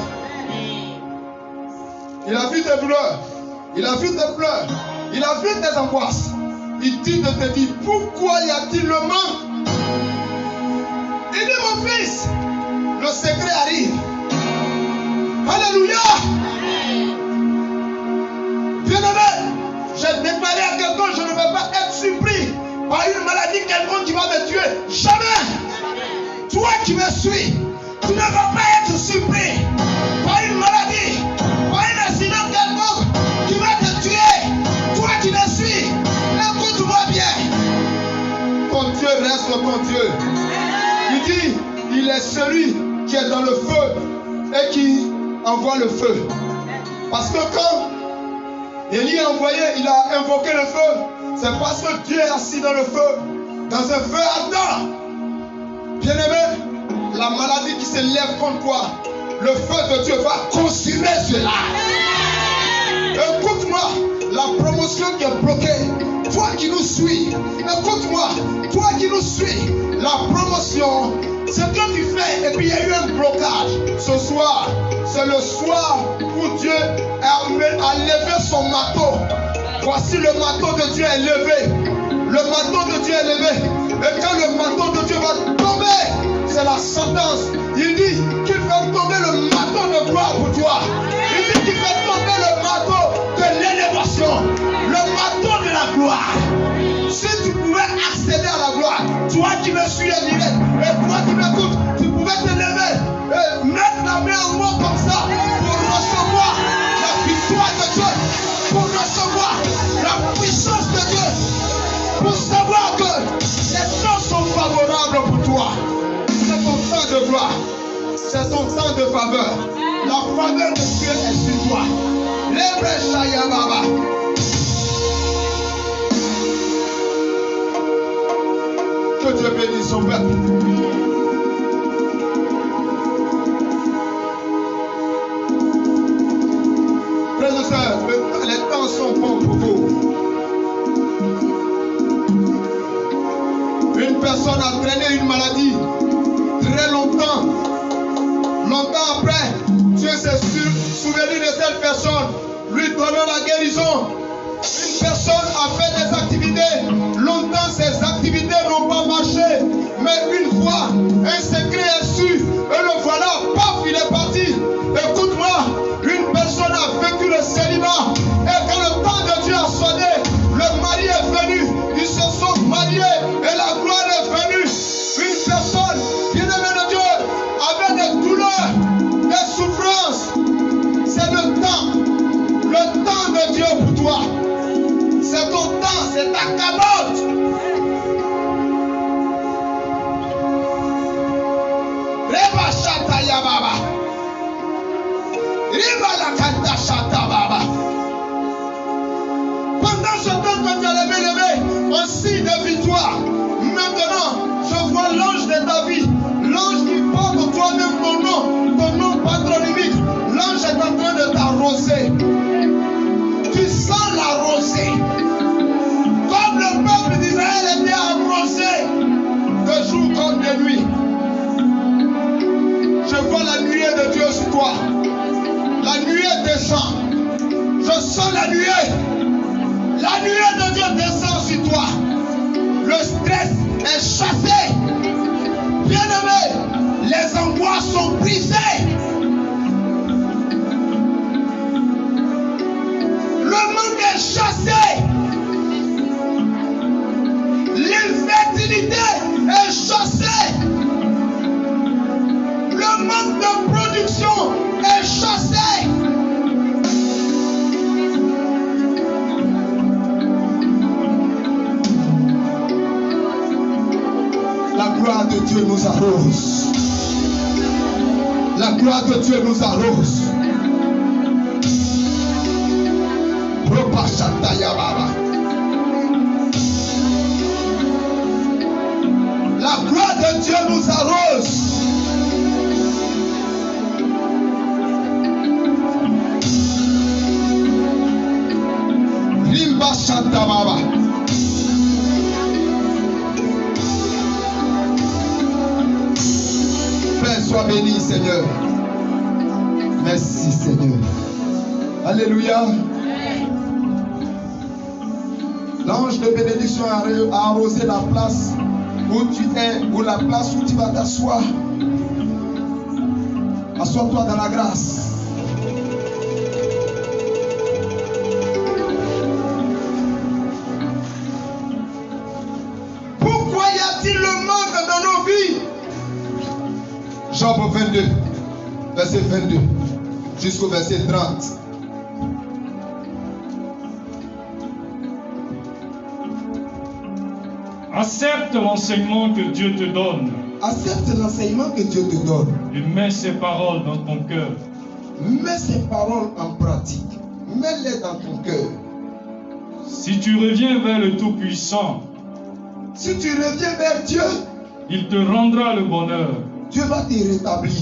Il a vu tes douleurs. Il a vu tes pleurs. Il a vu tes angoisses. Il dit de te dire, pourquoi y a-t-il le manque? Il dit, mon fils, le secret arrive. Alléluia. Bien-aimé, j'ai déclaré à quelqu'un, je ne vais pas être surpris par une maladie quelconque qui va me tuer. Jamais. Toi qui me suis, tu ne vas pas être surpris par une maladie, par un accident quelconque qui va te tuer. Toi qui me suis, écoute-moi bien. Ton Dieu reste ton Dieu. Il dit, il est celui qui est dans le feu et qui envoie le feu. Parce que quand Élie a envoyé, il a invoqué le feu, c'est parce que Dieu est assis dans le feu, dans un feu ardent. Bien-aimé, la maladie qui se lève contre toi, le feu de Dieu va consumer cela. Écoute-moi, la promotion qui est bloquée, toi qui nous suis, écoute-moi, toi qui nous suis, la promotion, ce que tu fais, et puis il y a eu un blocage. Ce soir, c'est le soir où Dieu a levé son marteau. Voici le marteau de Dieu est levé. Le marteau de Dieu est levé. Et quand le marteau de Dieu va tomber, c'est la sentence. Il dit qu'il fait tomber le marteau de gloire pour toi. Il dit qu'il fait tomber le marteau de l'élévation. Le marteau de la gloire. Si tu pouvais accéder à la gloire, toi qui me suis en direct, et toi qui m'écoutes, tu pouvais te lever et mettre la main en moi comme ça pour recevoir la victoire de Dieu, pour recevoir la puissance de Dieu, pour savoir que les choses sont favorables pour toi. C'est ton temps de gloire, c'est ton temps de faveur. La faveur de Dieu est sur toi. Lève Shaya Baba. Que Dieu bénisse son peuple. Frères et sœurs, les temps sont bons pour vous. Une personne a traîné une maladie très longtemps. Longtemps après, Dieu s'est souvenu de cette personne, lui donnant la guérison. Une personne a fait des activités. Longtemps, ces activités n'ont pas marché. Mais une fois, un secret est su. Et le voilà, paf, il est parti. Écoute-moi, une personne a vécu le célibat. Et quand le temps de Dieu a sonné, le mari est venu. Ils se sont mariés. Et la gloire est venue. Une personne, bien-aimée de Dieu, avait des douleurs, des souffrances. C'est le temps de Dieu pour toi. C'est ton temps, c'est ta cabote. Reba Shata Yababa. Reba la Kanta Shata Baba. Pendant ce temps que un signe de victoire. Maintenant, je vois l'ange de David, l'ange qui porte toi-même ton nom patronymique. L'ange est en train de t'arroser. Tu sens la rosée. Comme le peuple d'Israël était arrosé de jour comme de nuit. Je vois la nuée de Dieu sur toi. La nuée descend. Je sens la nuée. La nuée de Dieu descend sur toi. Le stress est chassé. Bien-aimé, les angoisses sont brisées. Le monde est chassé. L'infertilité est chassée. Le manque de production est chassé. La gloire de Dieu nous arrose. La gloire de Dieu nous arrose. La gloire de Dieu nous arrose. Rimba Shanta Baba. Père, sois béni, Seigneur. Merci, Seigneur. Alléluia. L'ange de bénédiction a arrosé la place où tu es, ou la place où tu vas t'asseoir. Assois-toi dans la grâce. Pourquoi y a-t-il le manque dans nos vies? Job 22, verset 22, jusqu'au verset 30. Accepte l'enseignement que Dieu te donne. Accepte l'enseignement que Dieu te donne. Et mets ses paroles dans ton cœur. Mets ces paroles en pratique. Mets-les dans ton cœur. Si tu reviens vers le Tout-Puissant, si tu reviens vers Dieu, il te rendra le bonheur. Dieu va te rétablir.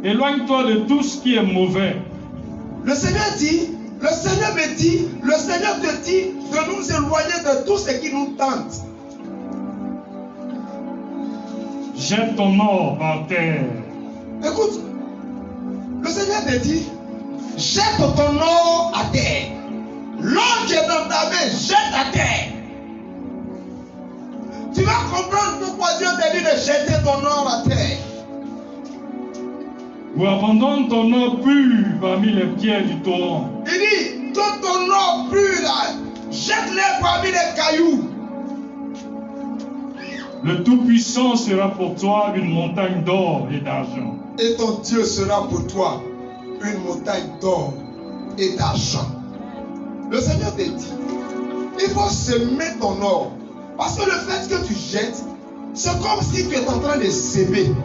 Éloigne-toi de tout ce qui est mauvais. Le Seigneur dit, le Seigneur me dit, le Seigneur te dit de nous éloigner de tout ce qui nous tente. Jette ton or par terre. Écoute, le Seigneur te dit, jette ton or à terre. L'or qui est dans ta main, jette à terre. Tu vas comprendre pourquoi Dieu te dit de jeter ton or à terre. Ou abandonne ton or pur parmi les pierres du torrent. Il dit, tout ton or pur là, jette-les parmi les cailloux. Le Tout-Puissant sera pour toi une montagne d'or et d'argent. Et ton Dieu sera pour toi une montagne d'or et d'argent. Le Seigneur te dit, il faut semer ton or. Parce que le fait que tu jettes, c'est comme si tu es en train de s'aimer.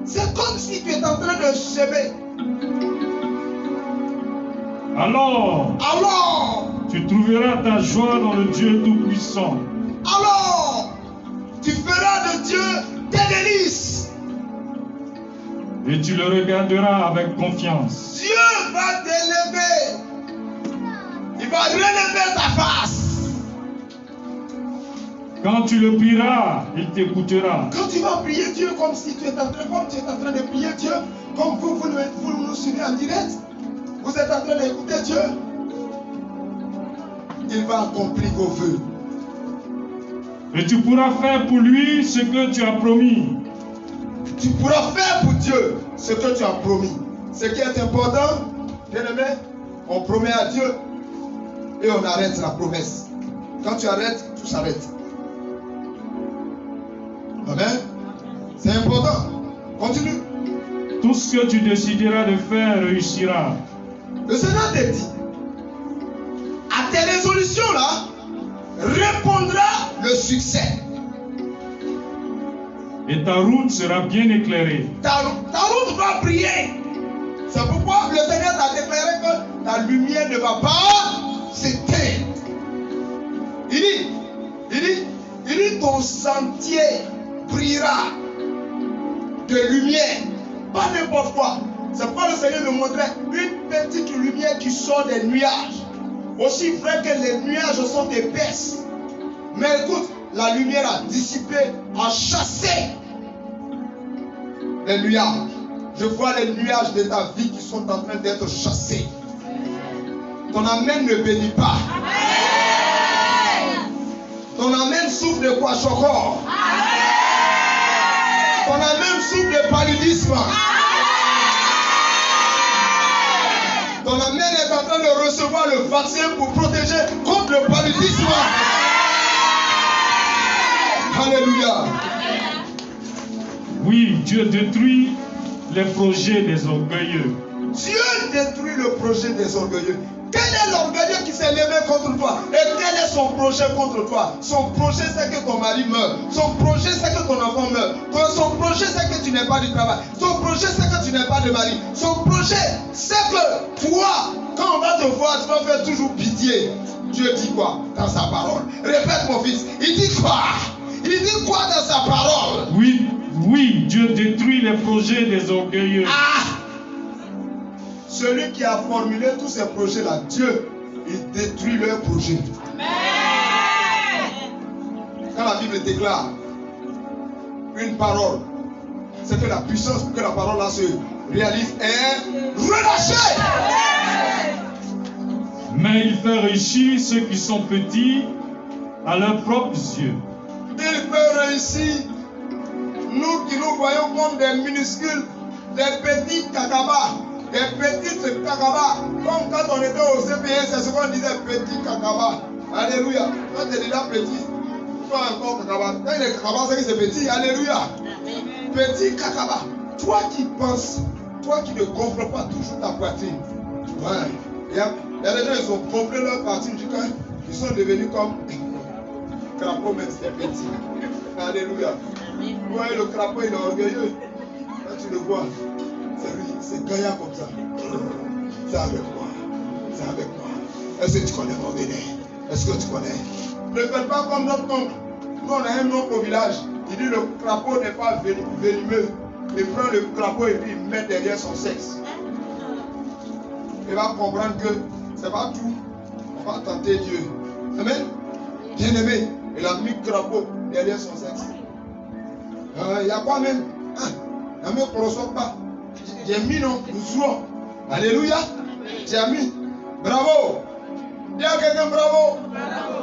C'est comme si tu es en train de semer. Alors, tu trouveras ta joie dans le Dieu Tout-Puissant. Alors, tu feras de Dieu tes délices. Et tu le regarderas avec confiance. Dieu va t'élever. Il va relever ta face. Quand tu le prieras, il t'écoutera. Quand tu vas prier Dieu comme si tu es en train de prier Dieu, comme vous nous suivez en direct, vous êtes en train d'écouter Dieu, il va accomplir vos vœux. Et tu pourras faire pour lui ce que tu as promis. Tu pourras faire pour Dieu ce que tu as promis. Ce qui est important, bien aimé, on promet à Dieu et on arrête la promesse. Quand tu arrêtes, tout s'arrête. Amen. C'est important. Continue. Tout ce que tu décideras de faire réussira. Le Seigneur te dit, à tes résolutions là, répondra le succès. Et ta route sera bien éclairée. Ta route va briller. C'est pourquoi le Seigneur t'a déclaré que ta lumière ne va pas s'éteindre. Il dit ton sentier brillera de lumière. Pas n'importe quoi. C'est pourquoi le Seigneur nous montrait une petite lumière qui sort des nuages. Aussi vrai que les nuages sont épaisses. Mais écoute, la lumière a dissipé, a chassé les nuages. Je vois les nuages de ta vie qui sont en train d'être chassés. Ton amen ne bénit pas. Ton amen souffre de quoi encore? Ton amen souffre de paludisme. Ton amen est en train de recevoir le vaccin pour protéger contre le paludisme. Alléluia. Oui, Dieu détruit les projets des orgueilleux. Dieu détruit le projet des orgueilleux. Quel est l'orgueilleux qui s'est levé contre toi? Et quel est son projet contre toi? Son projet, c'est que ton mari meure. Son projet, c'est que ton enfant meure. Son projet, c'est que tu n'aies pas de travail. Son projet, c'est que tu n'aies pas de mari. Son projet, c'est que toi, quand on va te voir, tu vas faire toujours pitié. Dieu dit quoi dans sa parole? Répète, mon fils. Il dit quoi? Il dit quoi dans sa parole? Oui, Dieu détruit les projets des orgueilleux. Celui qui a formulé tous ces projets-là, Dieu, il détruit leurs projets. Quand la Bible déclare une parole, c'est que la puissance pour que la parole-là se réalise est relâchée. Mais il fait réussir ceux qui sont petits à leurs propres yeux. Il fait réussir nous qui nous voyons comme des minuscules, des petits cacabas. Des petites cacabas, comme quand on était au CPS, c'est ce qu'on disait, petit cacabas. Alléluia. Quand tu es déjà petit, toi encore cacabas. Quand il est cacabas, c'est que c'est petit. Alléluia. Petit cacabas. Toi qui penses, toi qui ne gonfles pas toujours ta poitrine. Ouais. Il y a des gens, ils ont gonflé leur poitrine, ils sont devenus comme crapaud, mais c'est petit. Alléluia. Ouais, le crapaud, il est orgueilleux. Quand tu le vois, c'est gaillard comme ça. C'est avec moi. C'est avec moi. Est-ce que tu connais mon béné? Est-ce que tu connais? Ne faites pas comme notre oncle. Nous, on a un oncle au village. Il dit le crapaud n'est pas venimeux. Il prend le crapaud et puis il met derrière son sexe. Il va comprendre que c'est pas tout. On va tenter Dieu. Amen. Bien aimé. Il a mis le crapaud derrière son sexe. Il y a quoi même? Il ne me reçoit pas. J'ai mis non, nous jouons. Alléluia. J'ai mis. Bravo. Dis à quelqu'un bravo.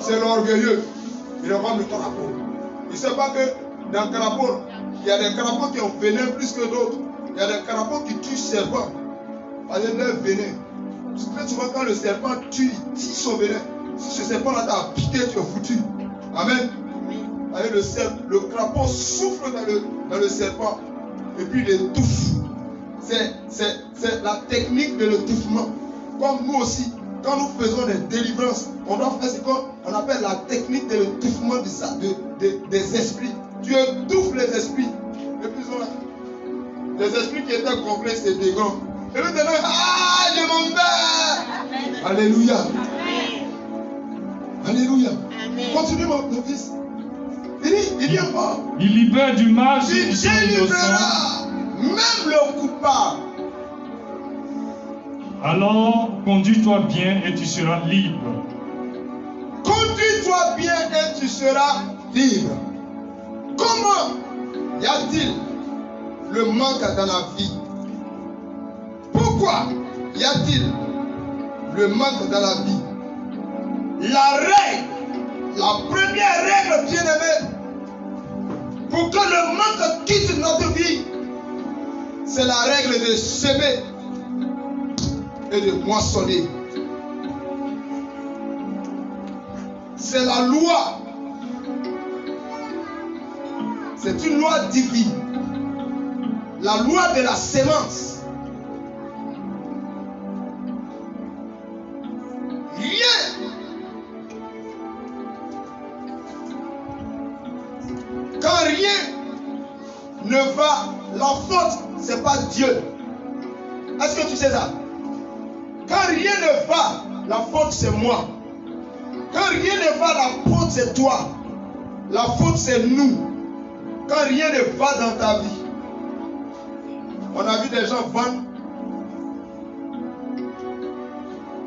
C'est l'orgueilleux. Il regarde le crapaud. Il ne sait pas que dans le crapaud, il y a des crapauds qui ont venin plus que d'autres. Il y a des crapauds qui tuent serpent. Avec leur venin. Très souvent quand le serpent tue, il tire son venin. Si ce serpent-là t'a piqué, tu es foutu. Amen. Avec le crapaud souffle dans le serpent. Et puis il étouffe. C'est la technique de l'étouffement. Comme nous aussi, quand nous faisons des délivrances, on doit faire ce qu'on appelle la technique de l'étouffement des esprits. Tu étouffes les esprits. Et puis les esprits qui étaient complets, c'est des grands. Et maintenant, je m'en vais. Alléluia. Alléluia. Continue mon fils. Il dit encore. Il libère du mal ceux qui sont innocents. Même le coupable. Alors, conduis-toi bien et tu seras libre. Conduis-toi bien et tu seras libre. Comment y a-t-il le manque dans la vie? Pourquoi y a-t-il le manque dans la vie? La règle, la première règle, bien aimée, pour que le manque quitte notre vie, c'est la règle de semer et de moissonner. C'est la loi. C'est une loi divine. La loi de la sémence. Rien. Quand rien ne va, la faute, c'est pas Dieu. Est-ce que tu sais ça? Quand rien ne va, la faute, c'est moi. Quand rien ne va, la faute c'est toi. La faute c'est nous. Quand rien ne va dans ta vie. On a vu des gens vendre.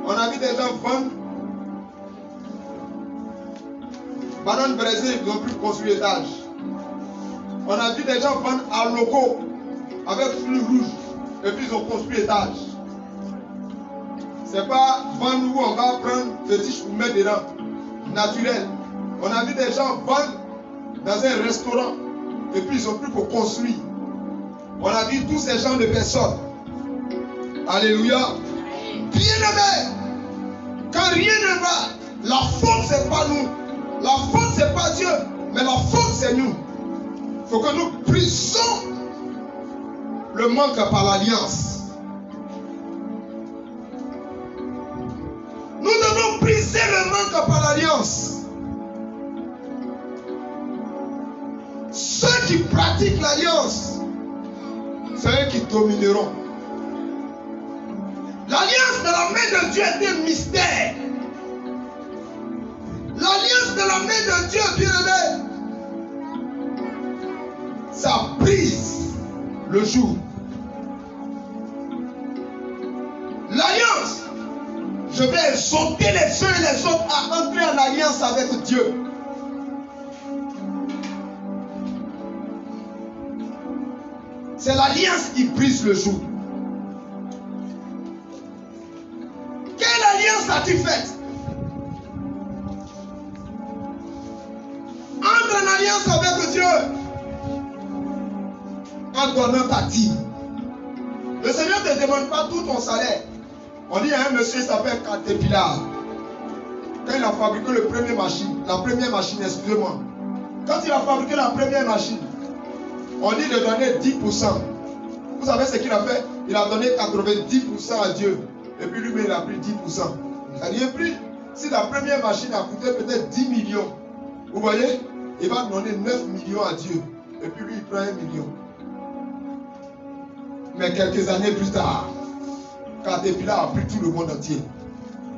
On a vu des gens vendre. Banane Brésil, ils n'ont plus construit l'étage. On a vu des gens vendre à locaux avec flux rouge. Et puis ils ont construit l'étage. C'est pas vendre où on va prendre petit pour mettre dedans. Naturel. On a vu des gens vendre dans un restaurant. Et puis ils ont plus pour construire. On a vu tous ces gens de personnes. Alléluia. Bien-aimés, quand rien ne va, la faute c'est pas nous. La faute c'est pas Dieu, mais la faute c'est nous. Il faut que nous brisons le manque par l'alliance. Nous devons briser le manque par l'alliance. Ceux qui pratiquent l'alliance, c'est eux qui domineront. L'alliance de la main de Dieu est un mystère. L'alliance de la main de Dieu, bien-aimé, ça brise le jour. L'alliance, je vais exhorter les uns et les autres à entrer en alliance avec Dieu. C'est l'alliance qui brise le jour. Quelle alliance as-tu faite? Entre en alliance avec Dieu en donnant ta dîme. Le Seigneur ne te demande pas tout ton salaire. On dit à un monsieur qui s'appelle Caterpillar. Quand il a fabriqué la première machine, excusez-moi. Quand il a fabriqué la première machine, on dit de donner 10%. Vous savez ce qu'il a fait? Il a donné 90% à Dieu. Et puis lui-même, il a pris 10%. Il n'a rien pris. Si la première machine a coûté peut-être 10 millions, vous voyez, il va donner 9 millions à Dieu. Et puis lui, il prend 1 million. Mais quelques années plus tard, Caterpillar a pris tout le monde entier.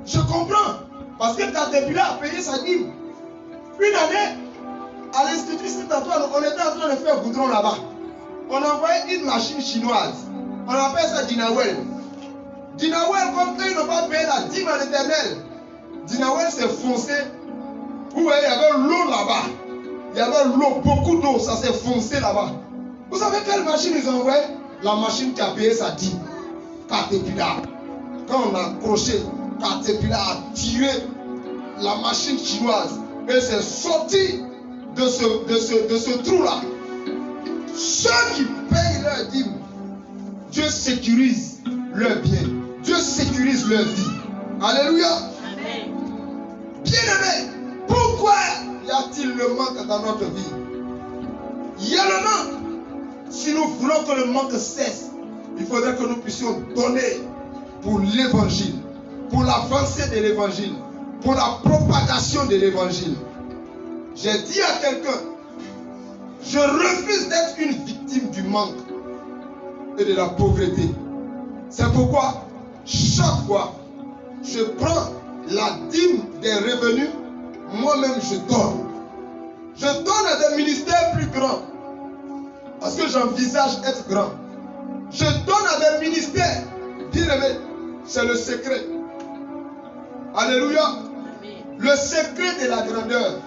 Je comprends. Parce que Caterpillar a payé sa dîme. Une année, à l'Institut Saint-Antoine, on était en train de faire goudron là-bas. On a envoyé une machine chinoise. On appelle ça Dinawel. Dinawel, comme eux, ils n'ont pas payé la dîme à l'Éternel. Dinawel s'est foncé. Vous voyez, il y avait l'eau là-bas. Il y avait l'eau, beaucoup d'eau, ça s'est foncé là-bas. Vous savez quelle machine ils ont envoyé? La machine qui a payé sa dîme. Caterpillar. Quand on a accroché, Caterpillar a tiré la machine chinoise et c'est sorti de ce trou-là. Ceux qui payent leur dîme, Dieu sécurise leur bien. Dieu sécurise leur vie. Alléluia. Amen. Bien-aimés, pourquoi y a-t-il le manque dans notre vie? Il y a le manque. Si nous voulons que le manque cesse, il faudrait que nous puissions donner pour l'évangile, pour l'avancée de l'évangile, pour la propagation de l'évangile. J'ai dit à quelqu'un, je refuse d'être une victime du manque et de la pauvreté. C'est pourquoi chaque fois je prends la dîme des revenus, moi-même je donne. Je donne à des ministères plus grands. Parce que j'envisage être grand. Je donne à des ministères. Bien-aimés, c'est le secret. Alléluia. Le secret de la grandeur.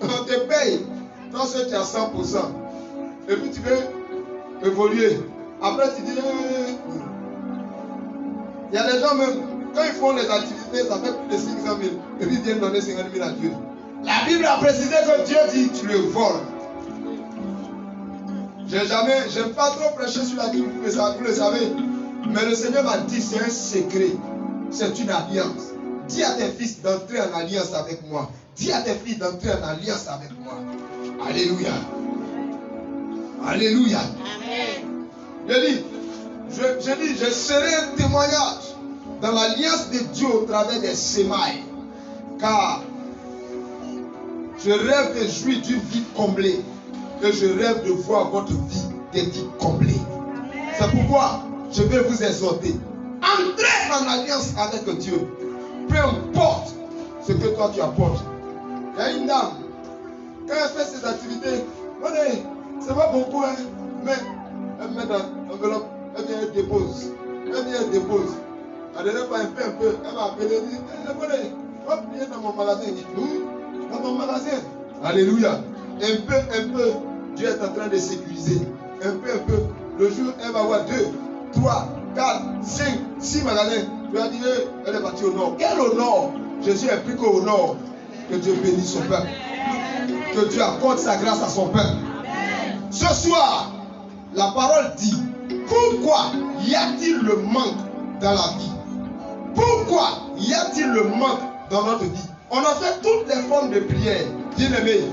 On te paye quand tu es à 100%. Et puis tu veux évoluer. Après tu dis... Il y a des gens même, quand ils font les activités, ça fait plus de 500 000. Et puis ils viennent donner 50 000 à Dieu. La Bible a précisé que Dieu dit tu le voles. J'aime pas trop prêcher sur la Bible, vous le savez. Mais le Seigneur m'a dit, c'est un secret. C'est une alliance. Dis à tes fils d'entrer en alliance avec moi. Dis à tes filles d'entrer en alliance avec moi. Alléluia. Alléluia. Amen. Je serai un témoignage dans l'alliance de Dieu au travers des semailles. Car je rêve de jouir d'une vie comblée. Et je rêve de voir votre vie, des vies comblées. C'est pourquoi je vais vous exhorter. Entrez en alliance avec Dieu. Peu importe ce que toi tu apportes. Il y a une dame, quand elle fait ses activités, c'est pas beaucoup, hein, mais elle met dans l'enveloppe, elle vient, elle dépose. Elle dépose. La dernière fois, un peu, elle m'a appelé, elle dit, hop, viens dans mon magasin. Dans ton magasin. Alléluia. Un peu, Dieu est en train de sécuriser. Un peu. Le jour, elle va avoir 2, 3, 4, 5, 6 magasins. Tu as dit, elle est partie au nord. Quel au nord? Jésus est plus qu'au nord. Que Dieu bénisse son peuple. Que Dieu accorde sa grâce à son peuple. Ce soir, la parole dit, pourquoi y a-t-il le manque dans la vie? Pourquoi y a-t-il le manque dans notre vie? On a fait toutes les formes de prière. Bien-aimés,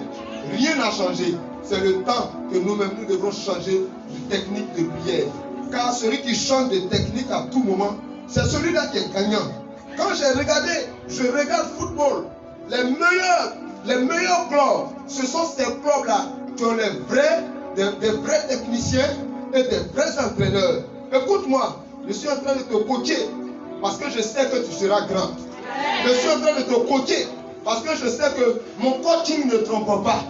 rien n'a changé. C'est le temps que nous-mêmes nous devons changer de technique de prière. Car celui qui change de technique à tout moment, c'est celui-là qui est gagnant. Quand j'ai regardé, je regarde football. Les meilleurs clubs, ce sont ces clubs-là qui ont des vrais techniciens et des vrais entraîneurs. Écoute-moi, je suis en train de te coacher parce que je sais que tu seras grand. Je suis en train de te coacher parce que je sais que mon coaching ne trompe pas.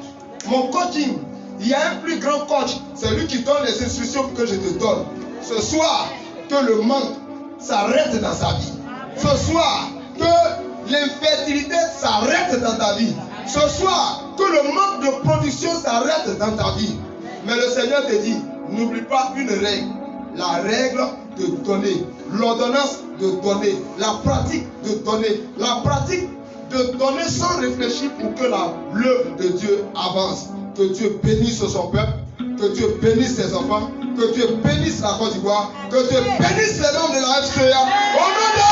Mon coaching, il y a un plus grand coach, c'est lui qui donne les instructions que je te donne. Ce soir, que le manque s'arrête dans sa vie. Ce soir, que l'infertilité s'arrête dans ta vie. Ce soir, que le manque de production s'arrête dans ta vie. Mais le Seigneur te dit, n'oublie pas une règle. La règle de donner. L'ordonnance de donner. La pratique de donner. La pratique de donner sans réfléchir pour que l'œuvre de Dieu avance. Que Dieu bénisse son peuple. Que Dieu bénisse ses enfants. Que Dieu bénisse la Côte d'Ivoire. Que Dieu bénisse les membres de la FCA. Au nom de